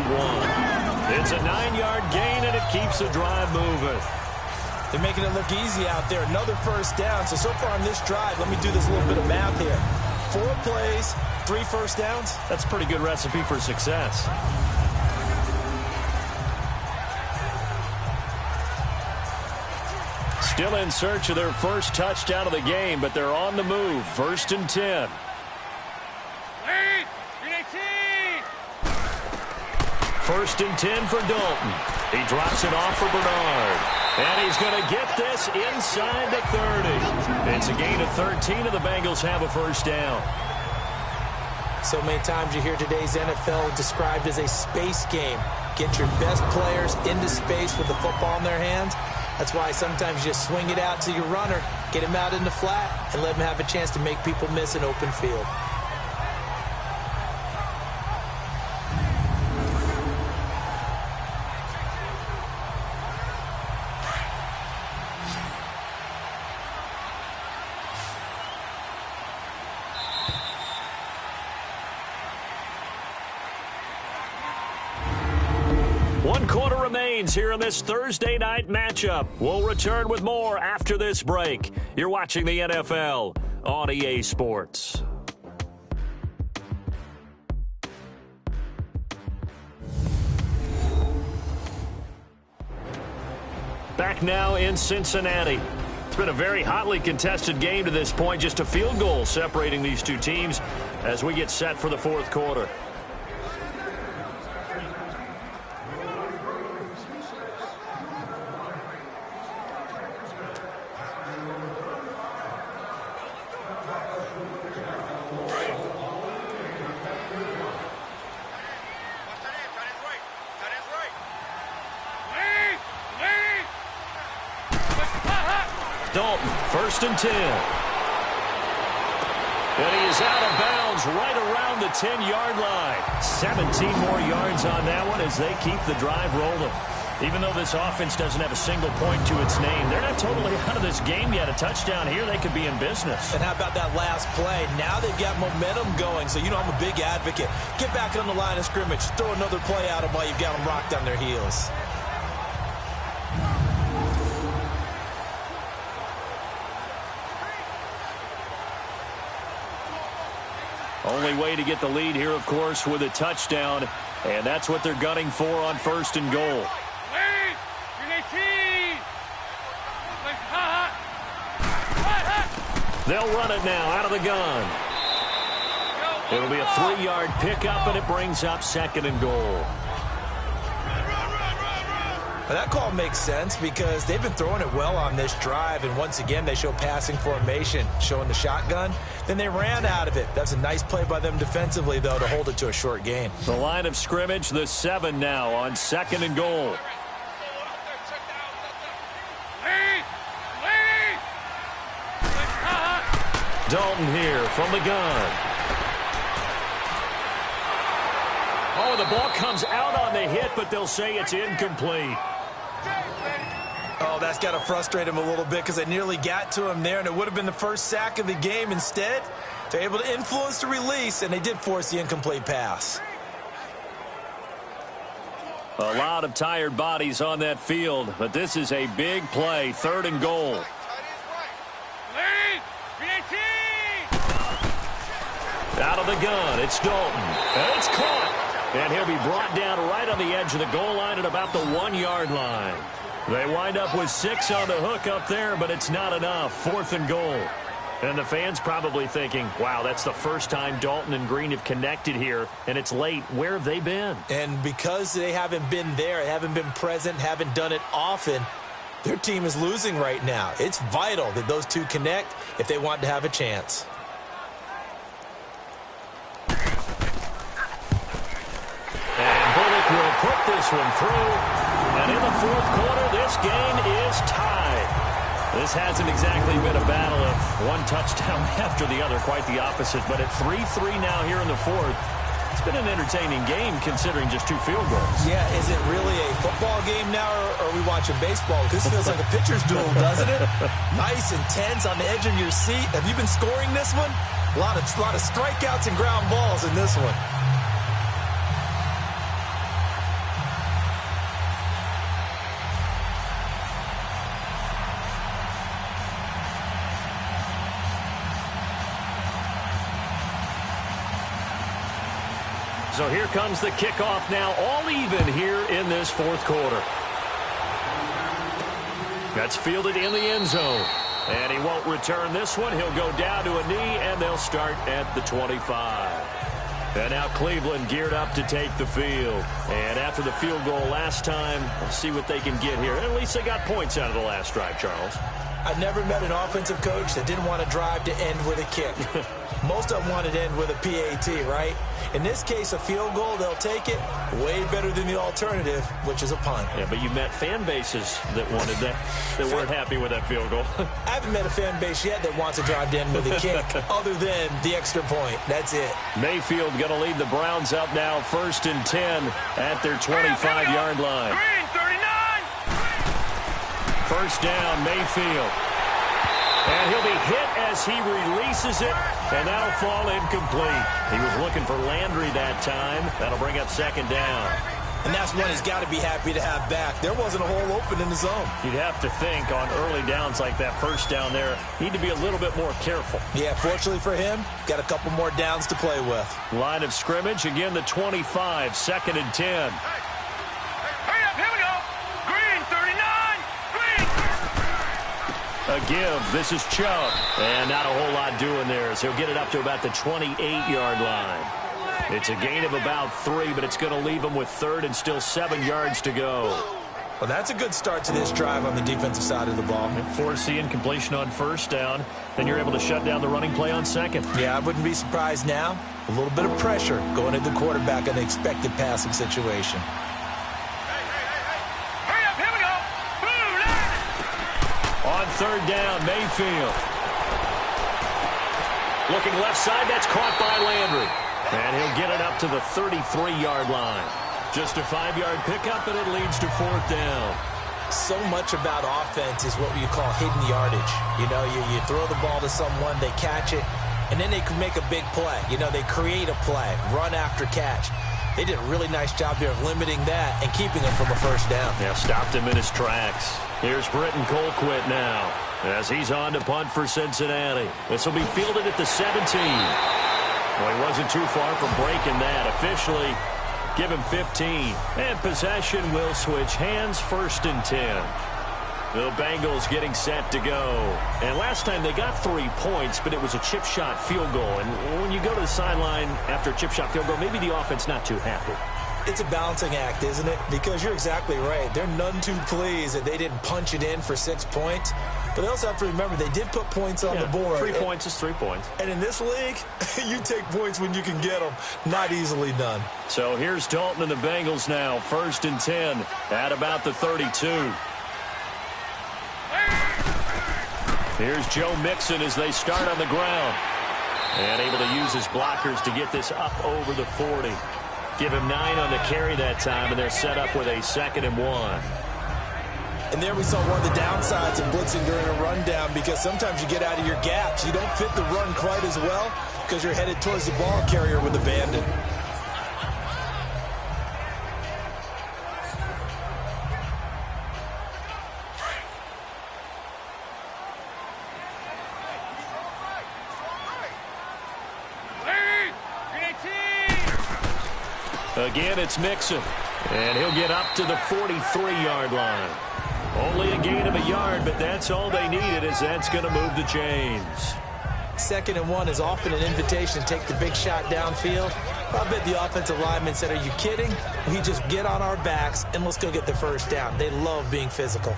It's a 9-yard gain, and it keeps the drive moving. They're making it look easy out there. Another first down. So far on this drive, let me do this little bit of math here. 4 plays, 3 first downs. That's a pretty good recipe for success. Still in search of their first touchdown of the game, but they're on the move. 1st and 10. First and 10 for Dalton. He drops it off for Bernard. And he's going to get this inside the 30. It's a gain of 13, and the Bengals have a first down. So many times you hear today's NFL described as a space game. Get your best players into space with the football in their hands. That's why sometimes you just swing it out to your runner, get him out in the flat, and let him have a chance to make people miss an open field. Here in this Thursday night matchup. We'll return with more after this break. You're watching the NFL on EA Sports. Back now in Cincinnati. It's been a very hotly contested game to this point. Just a field goal separating these two teams as we get set for the 4th quarter. Dalton, 1st and 10. And he is out of bounds right around the 10-yard line. 17 more yards on that one as they keep the drive rolling. Even though this offense doesn't have a single point to its name, they're not totally out of this game yet. A touchdown here, they could be in business. And how about that last play? Now they've got momentum going, so you know I'm a big advocate. Get back on the line of scrimmage. Throw another play at them while you've got them rocked on their heels. Only way to get the lead here, of course, with a touchdown. And that's what they're gunning for on 1st and goal. They'll run it now out of the gun. It'll be a 3-yard pickup, and it brings up 2nd and goal. Well, that call makes sense because they've been throwing it well on this drive, and once again they show passing formation, showing the shotgun. Then they ran out of it. That's a nice play by them defensively, though, to hold it to a short gain. The line of scrimmage, the 7 now on 2nd and goal. Dalton here from the gun. Oh, the ball comes out on the hit, but they'll say it's incomplete. Oh, that's got to frustrate him a little bit because they nearly got to him there, and it would have been the first sack of the game. Instead, they're able to influence the release, and they did force the incomplete pass. A lot of tired bodies on that field, but this is a big play, 3rd and goal. Out of the gun, it's Dalton, and it's caught. And he'll be brought down right on the edge of the goal line at about the 1-yard line. They wind up with 6 on the hook up there, but it's not enough. 4th and goal. And the fans probably thinking, wow, that's the first time Dalton and Green have connected here, and it's late. Where have they been? And because they haven't been there, haven't been present, haven't done it often, their team is losing right now. It's vital that those two connect if they want to have a chance. this one through. And in the fourth quarter, this game is tied. This hasn't exactly been a battle of one touchdown after the other, quite the opposite. But at 3-3 now here in the fourth, it's been an entertaining game considering just 2 field goals. Yeah, is it really a football game now, or are we watching baseball? This feels like a pitcher's duel, doesn't it? Nice and tense on the edge of your seat. Have you been scoring this one? A lot of strikeouts and ground balls in this one. So here comes the kickoff now, all even here in this fourth quarter. That's fielded in the end zone. And he won't return this one. He'll go down to a knee, and they'll start at the 25. And now Cleveland geared up to take the field. And after the field goal last time, we'll see what they can get here. And at least they got points out of the last drive, Charles. I've never met an offensive coach that didn't want to drive to end with a kick. Most of them wanted to end with a PAT, right? In this case, a field goal, they'll take it. Way better than the alternative, which is a punt. Yeah, but you met fan bases that wanted that, that weren't happy with that field goal. I haven't met a fan base yet that wants to drive to end with a kick, other than the extra point. That's it. Mayfield going to lead the Browns up now, 1st and 10 at their 25-yard line. Green, 39. First down, Mayfield. And he'll be hit as he releases it, and that'll fall incomplete. He was looking for Landry that time. That'll bring up 2nd down. And that's one he's got to be happy to have back. There wasn't a hole open in the zone. You'd have to think on early downs like that first down there, need to be a little bit more careful. Yeah, fortunately for him, got a couple more downs to play with. Line of scrimmage, again the 25, 2nd and 10. Hurry up, here we go. Green, 39. Green. A give. This is Chubb. And not a whole lot doing there as he'll get it up to about the 28-yard line. It's a gain of about 3, but it's going to leave him with 3rd and still 7 yards to go. Well, that's a good start to this drive on the defensive side of the ball. Forcing incompletion on 1st down. Then you're able to shut down the running play on 2nd. Yeah, I wouldn't be surprised now. A little bit of pressure going into the quarterback in the expected passing situation. Hurry up, here we go. Blue, On 3rd down, Mayfield. Looking left side, that's caught by Landry. And he'll get it up to the 33-yard line. Just a 5-yard pickup, and it leads to 4th down. So much about offense is what you call hidden yardage. You know, you throw the ball to someone, they catch it, and then they can make a big play. You know, they create a play, run after catch. They did a really nice job there of limiting that and keeping him from a 1st down. Yeah, stopped him in his tracks. Here's Britton Colquitt now as he's on to punt for Cincinnati. This will be fielded at the 17. Well, he wasn't too far from breaking that. Officially, give him 15. And possession will switch hands, 1st and 10. The Bengals getting set to go. And last time they got 3 points, but it was a chip shot field goal. And when you go to the sideline after a chip shot field goal, maybe the offense not too happy. It's a balancing act, isn't it? Because you're exactly right. They're none too pleased that they didn't punch it in for 6 points. But they also have to remember they did put points on the board. 3 points is 3 points. And in this league, you take points when you can get them. Not easily done. So here's Dalton and the Bengals now. 1st and 10 at about the 32. Here's Joe Mixon as they start on the ground. And able to use his blockers to get this up over the 40. Give him 9 on the carry that time, and they're set up with a 2nd and 1. And there we saw one of the downsides of blitzing during a rundown, because sometimes you get out of your gaps. You don't fit the run quite as well because you're headed towards the ball carrier with abandon. Again, it's Mixon. And he'll get up to the 43-yard line. Only a gain of a yard, but that's all they needed, as that's going to move the chains. 2nd and 1 is often an invitation to take the big shot downfield. I bet the offensive lineman said, are you kidding? We just get on our backs and let's go get the 1st down. They love being physical.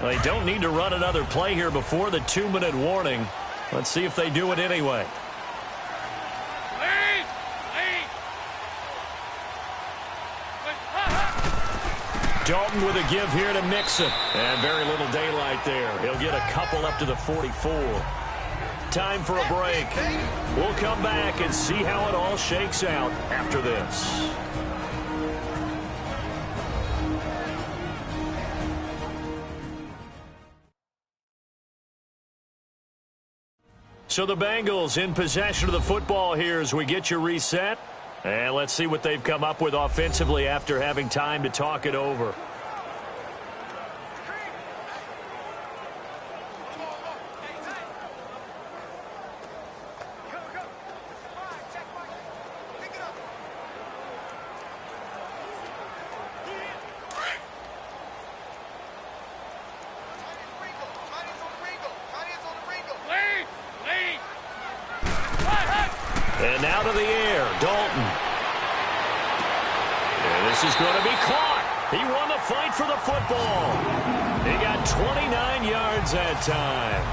They don't need to run another play here before the 2-minute warning. Let's see if they do it anyway. Dalton with a give here to Mixon. And very little daylight there. He'll get a couple up to the 44. Time for a break. We'll come back and see how it all shakes out after this. So the Bengals in possession of the football here as we get you reset. And let's see what they've come up with offensively after having time to talk it over. And now to the air, Dalton. And this is going to be caught. He won the fight for the football. He got 29 yards that time.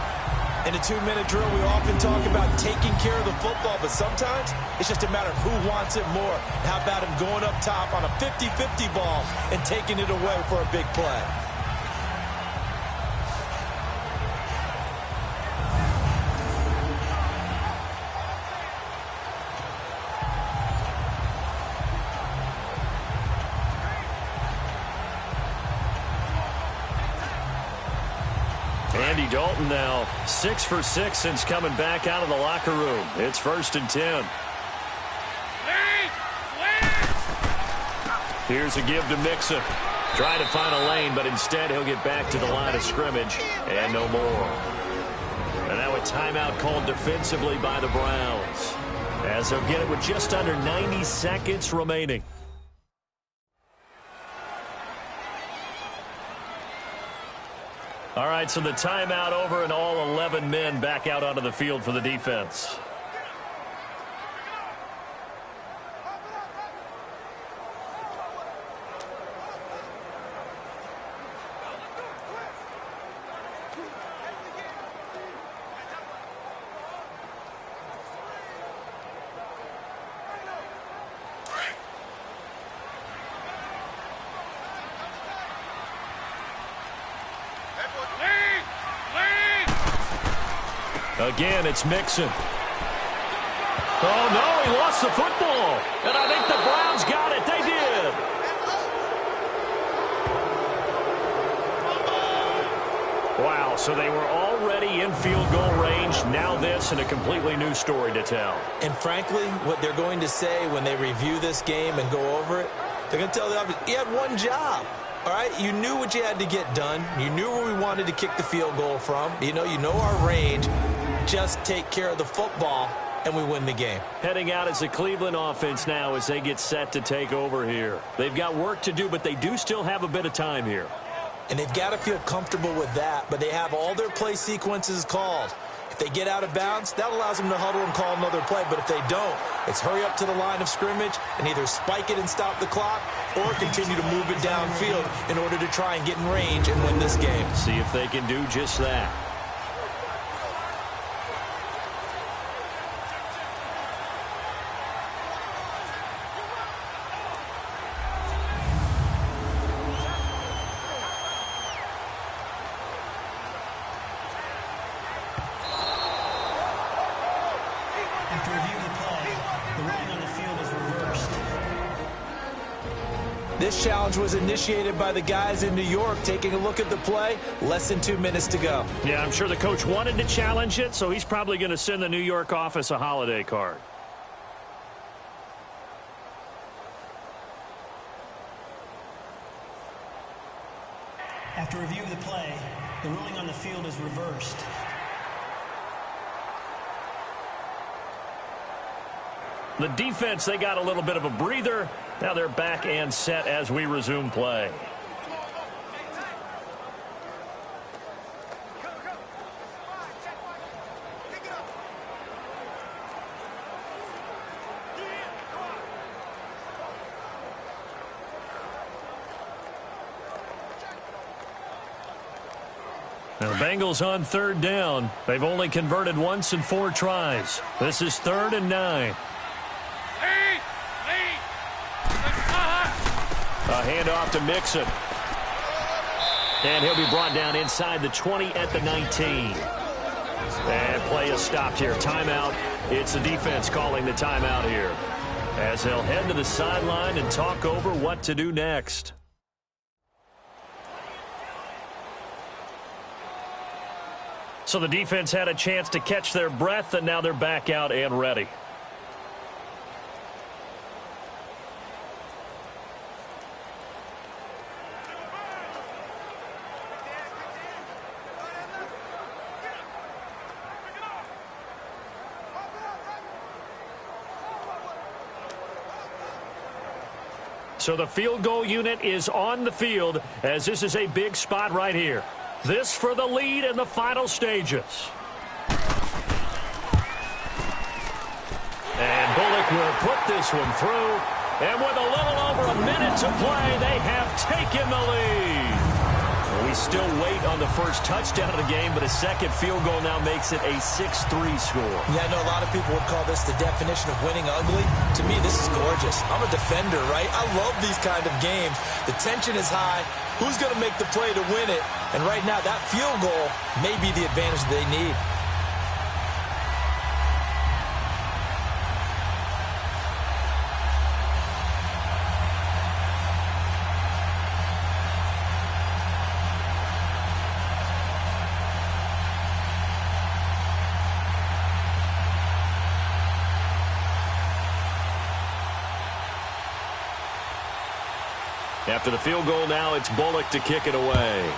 In a 2-minute drill, we often talk about taking care of the football, but sometimes it's just a matter of who wants it more. How about him going up top on a 50-50 ball and taking it away for a big play? Andy Dalton now 6 for 6 since coming back out of the locker room. It's 1st and 10. Here's a give to Mixon. Trying to find a lane, but instead he'll get back to the line of scrimmage and no more. And now a timeout called defensively by the Browns, as they'll get it with just under 90 seconds remaining. All right, so the timeout over and all 11 men back out onto the field for the defense. Again, it's Mixon. Oh, no, he lost the football. And I think the Browns got it. They did. Wow, so they were already in field goal range. Now this and a completely new story to tell. And frankly, what they're going to say when they review this game and go over it, they're going to tell the offense, he had one job. All right, you knew what you had to get done. You knew where we wanted to kick the field goal from. You know our range. Just take care of the football, and we win the game. Heading out as the Cleveland offense now as they get set to take over here. They've got work to do, but they do still have a bit of time here. And they've got to feel comfortable with that, but they have all their play sequences called. If they get out of bounds, that allows them to huddle and call another play. But if they don't, it's hurry up to the line of scrimmage and either spike it and stop the clock or continue to move it downfield in order to try and get in range and win this game. See if they can do just that. After review of the play, the ruling on the field is reversed. This challenge was initiated by the guys in New York. Taking a look at the play, less than 2 minutes to go. Yeah, I'm sure the coach wanted to challenge it, so he's probably going to send the New York office a holiday card. After review of the play, the ruling on the field is reversed. The defense, they got a little bit of a breather. Now they're back and set as we resume play. Now the Bengals on 3rd down. They've only converted once in 4 tries. This is 3rd and 9. A handoff to Mixon. And he'll be brought down inside the 20 at the 19. And play is stopped here. Timeout. It's the defense calling the timeout here, as they'll head to the sideline and talk over what to do next. So the defense had a chance to catch their breath, and now they're back out and ready. So the field goal unit is on the field, as this is a big spot right here. This for the lead in the final stages. And Bullock will put this one through. And with a little over a minute to play, they have taken the lead. We still wait on the first touchdown of the game, but a second field goal now makes it a 6-3 score. Yeah, I know a lot of people would call this the definition of winning ugly. To me, this is gorgeous. I'm a defender, right? I love these kind of games. The tension is high. Who's going to make the play to win it? And right now, that field goal may be the advantage they need. After the field goal now, it's Bullock to kick it away.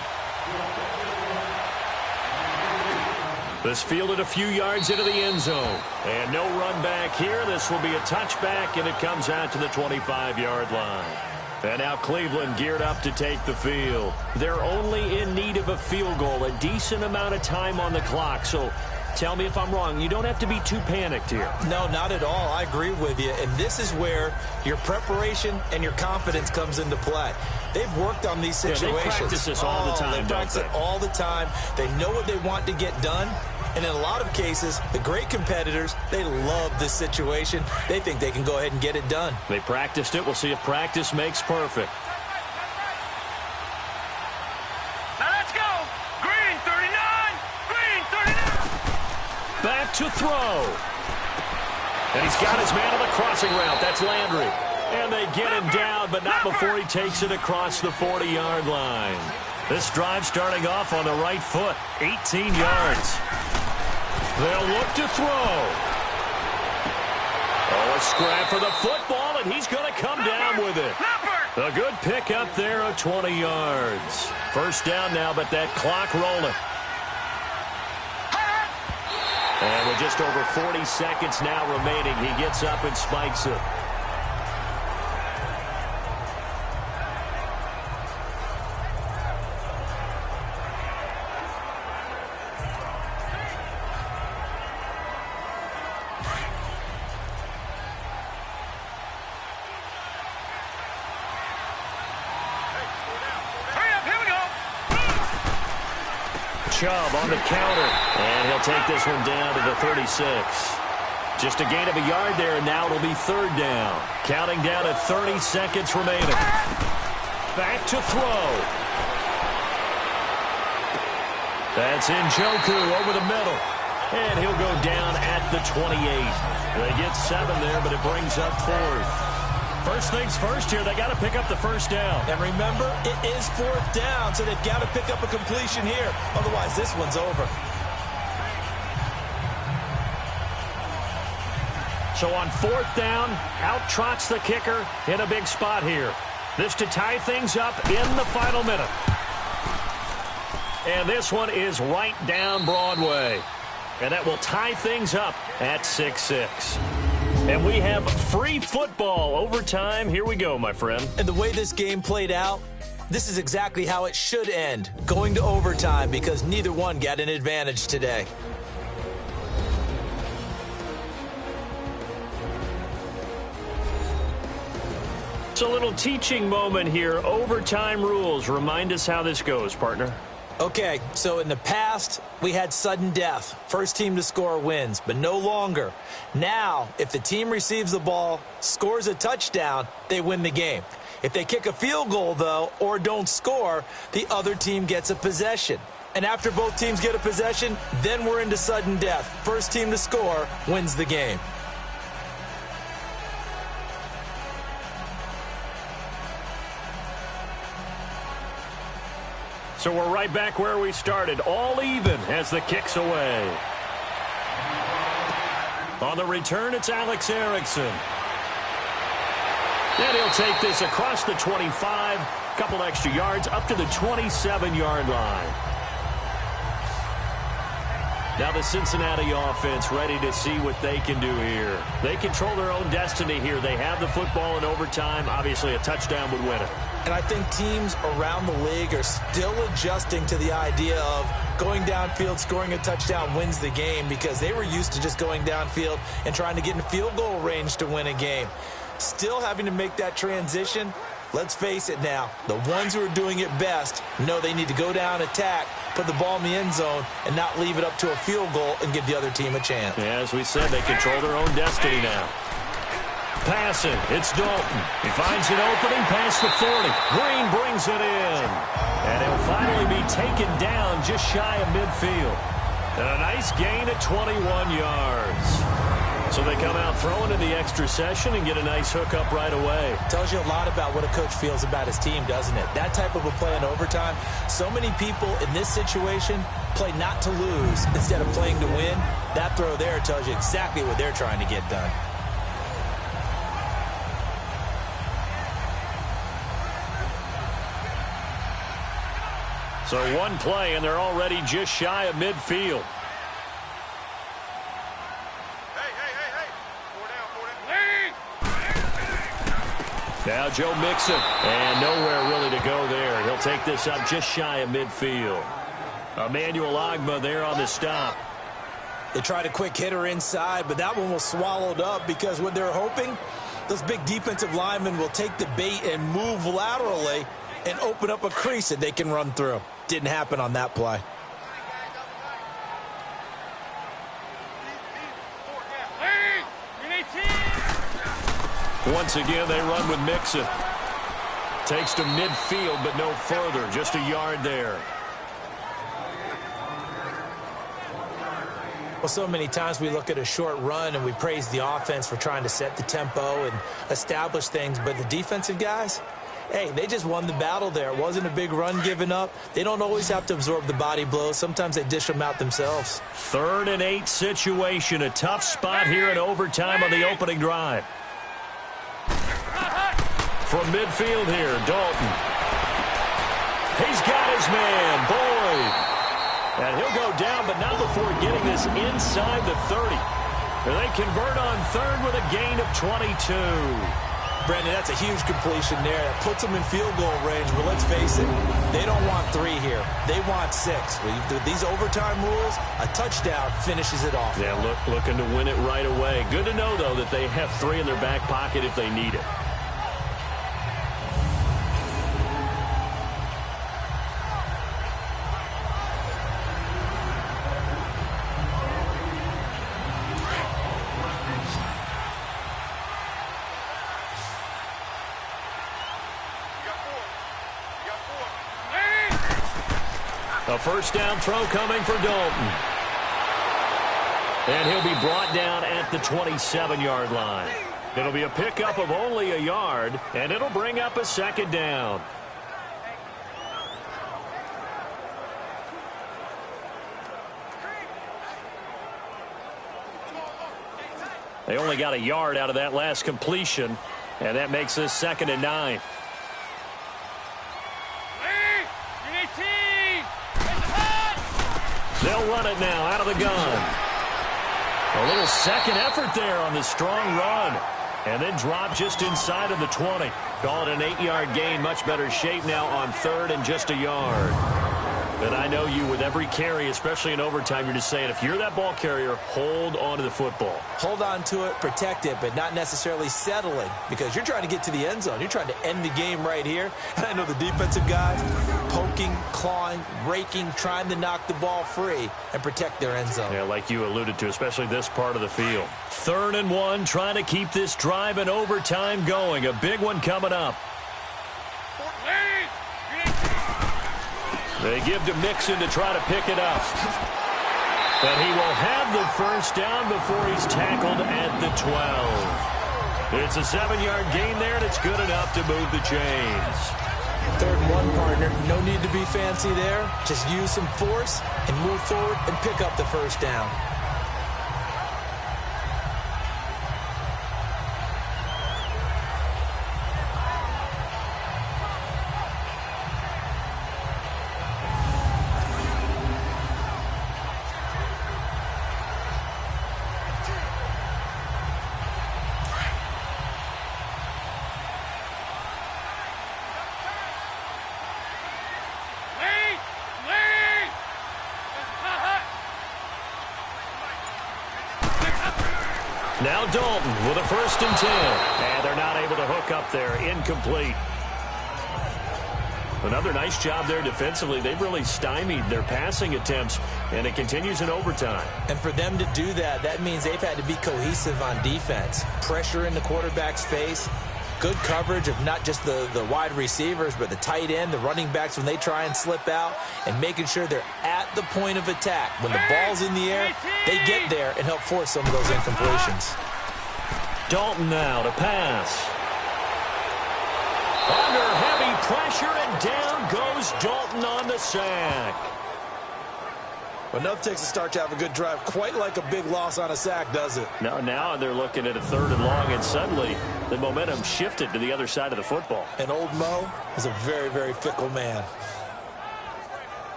This fielded a few yards into the end zone. And no run back here. This will be a touchback, and it comes out to the 25-yard line. And now Cleveland geared up to take the field. They're only in need of a field goal, a decent amount of time on the clock. So tell me if I'm wrong. You don't have to be too panicked here. No, not at all. I agree with you. And this is where your preparation and your confidence comes into play. They've worked on these situations. Yeah, they practice this all the time, They practice it all the time. They know what they want to get done. And in a lot of cases, the great competitors, they love this situation. They think they can go ahead and get it done. They practiced it. We'll see if practice makes perfect. Now let's go. Green 39. Green 39. Back to throw. And he's got his man on the crossing route. That's Landry. And they get him down, but not before he takes it across the 40-yard line. This drive starting off on the right foot. 18 yards. They'll look to throw. Oh, a scrap for the football, and he's going to come down with it. A good pick up there of 20 yards. First down now, but that clock rolling. And with just over 40 seconds now remaining, he gets up and spikes it. Chubb on the counter, and he'll take this one down to the 36. Just a gain of a yard there, and now it'll be third down. Counting down at 30 seconds remaining. Back to throw. That's Njoku over the middle, and he'll go down at the 28. They get 7 there, but it brings up fourth. First things first here, they got to pick up the first down. And remember, it is fourth down, so they've got to pick up a completion here. Otherwise, this one's over. So on fourth down, out trots the kicker in a big spot here. This to tie things up in the final minute. And this one is right down Broadway. And that will tie things up at 6-6. And we have free football overtime. Here we go, my friend. And the way this game played out, this is exactly how it should end, going to overtime, because neither one got an advantage today. It's a little teaching moment here. Overtime rules. Remind us how this goes, partner. Okay, so in the past, we had sudden death. First team to score wins, but no longer. Now, if the team receives the ball, scores a touchdown, they win the game. If they kick a field goal, though, or don't score, the other team gets a possession. And after both teams get a possession, then we're into sudden death. First team to score wins the game. So we're right back where we started, all even as the kick's away. On the return, it's Alex Erickson. And he'll take this across the 25, couple extra yards, up to the 27-yard line. Now the Cincinnati offense ready to see what they can do here. They control their own destiny here. They have the football in overtime. Obviously, a touchdown would win it. And I think teams around the league are still adjusting to the idea of going downfield, scoring a touchdown wins the game, because they were used to just going downfield and trying to get in field goal range to win a game. Still having to make that transition. Let's face it now, the ones who are doing it best know they need to go down, attack, put the ball in the end zone, and not leave it up to a field goal and give the other team a chance. Yeah, as we said, they control their own destiny now. Passing, it's Dalton. He finds an opening past the 40. Green brings it in. And he'll finally be taken down just shy of midfield. And a nice gain of 21 yards. So they come out throwing in the extra session and get a nice hookup right away. Tells you a lot about what a coach feels about his team, doesn't it? That type of a play in overtime. So many people in this situation play not to lose instead of playing to win. That throw there tells you exactly what they're trying to get done. So one play, and they're already just shy of midfield. Now Joe Mixon, and nowhere really to go there. He'll take this up just shy of midfield. Emmanuel Ogbah there on the stop. They tried a quick hitter inside, but that one was swallowed up because what they're hoping, those big defensive linemen will take the bait and move laterally and open up a crease that they can run through. Didn't happen on that play. Once again, they run with Mixon. Takes to midfield, but no further. Just a yard there. Well, so many times we look at a short run and we praise the offense for trying to set the tempo and establish things, but the defensive guys, hey, they just won the battle there. It wasn't a big run given up. They don't always have to absorb the body blows. Sometimes they dish them out themselves. 3rd and 8 situation. A tough spot here in overtime on the opening drive. From midfield here, Dalton. He's got his man, Boyd. And he'll go down, but not before getting this inside the 30. They convert on 3rd with a gain of 22. Brandon, that's a huge completion there. That puts them in field goal range, but let's face it, they don't want 3 here. They want 6. With these overtime rules, a touchdown finishes it off. Yeah, looking to win it right away. Good to know, though, that they have 3 in their back pocket if they need it. A first down throw coming for Dalton. And he'll be brought down at the 27-yard line. It'll be a pickup of only a yard, and it'll bring up a 2nd down. They only got a yard out of that last completion, and that makes this 2nd and 9. They'll run it now out of the gun. A little second effort there on the strong run. And then drop just inside of the 20. Call it an 8-yard gain. Much better shape now on 3rd and just a yard. And I know you, with every carry, especially in overtime, you're just saying, if you're that ball carrier, hold on to the football. Hold on to it, protect it, but not necessarily settling, because you're trying to get to the end zone. You're trying to end the game right here. And I know the defensive guys poking, clawing, raking, trying to knock the ball free and protect their end zone. Yeah, like you alluded to, especially this part of the field. 3rd and 1, trying to keep this drive in overtime going. A big one coming up. They give to Mixon to try to pick it up. But he will have the first down before he's tackled at the 12. It's a 7-yard gain there, and it's good enough to move the chains. 3rd and 1, partner. No need to be fancy there. Just use some force and move forward and pick up the first down. Now Dalton with a 1st and 10. And they're not able to hook up there. Incomplete. Another nice job there defensively. They've really stymied their passing attempts, and it continues in overtime. And for them to do that, that means they've had to be cohesive on defense. Pressure in the quarterback's face. Good coverage of not just the wide receivers, but the tight end, the running backs when they try and slip out, and making sure they're at the point of attack. When the ball's in the air, they get there and help force some of those incompletions. Dalton now to pass. Under heavy pressure, and down goes Dalton on the sack. Well, nothing takes a start to have a good drive quite like a big loss on a sack, does it? No, now they're looking at a 3rd and long, and suddenly the momentum shifted to the other side of the football. And old Mo is a very, very fickle man.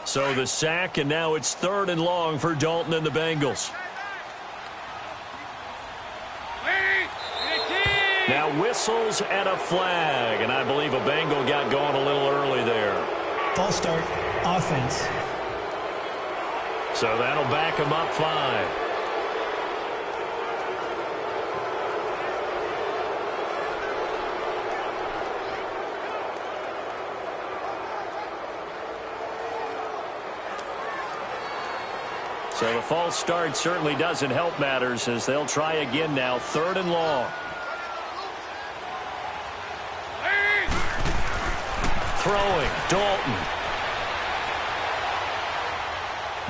So the sack, and now it's 3rd and long for Dalton and the Bengals. Now whistles and a flag, and I believe a Bengal got going a little early there. False start, offense. So that'll back him up 5. So the false start certainly doesn't help matters as they'll try again now. 3rd and long. Throwing, Dalton.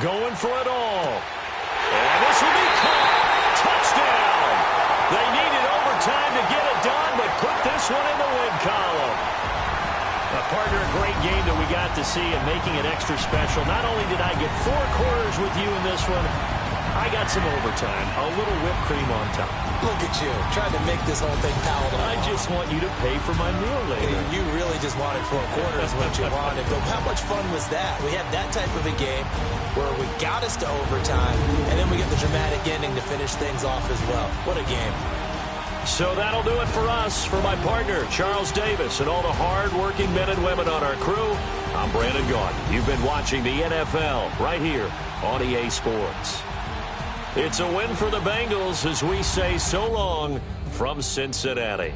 Going for it all. And this will be caught. Touchdown. They needed overtime to get it done, but put this one in the win column. Partner, a great game that we got to see and making it extra special. Not only did I get 4 quarters with you in this one, I got some overtime, a little whipped cream on top. Look at you, trying to make this whole thing palatable. I just want you to pay for my meal later. You really just wanted 4 quarters what you wanted. But how much fun was that? We had that type of a game where we got us to overtime, and then we get the dramatic ending to finish things off as well. What a game. So that'll do it for us. For my partner, Charles Davis, and all the hard-working men and women on our crew, I'm Brandon Gaudin. You've been watching the NFL right here on EA Sports. It's a win for the Bengals as we say so long from Cincinnati.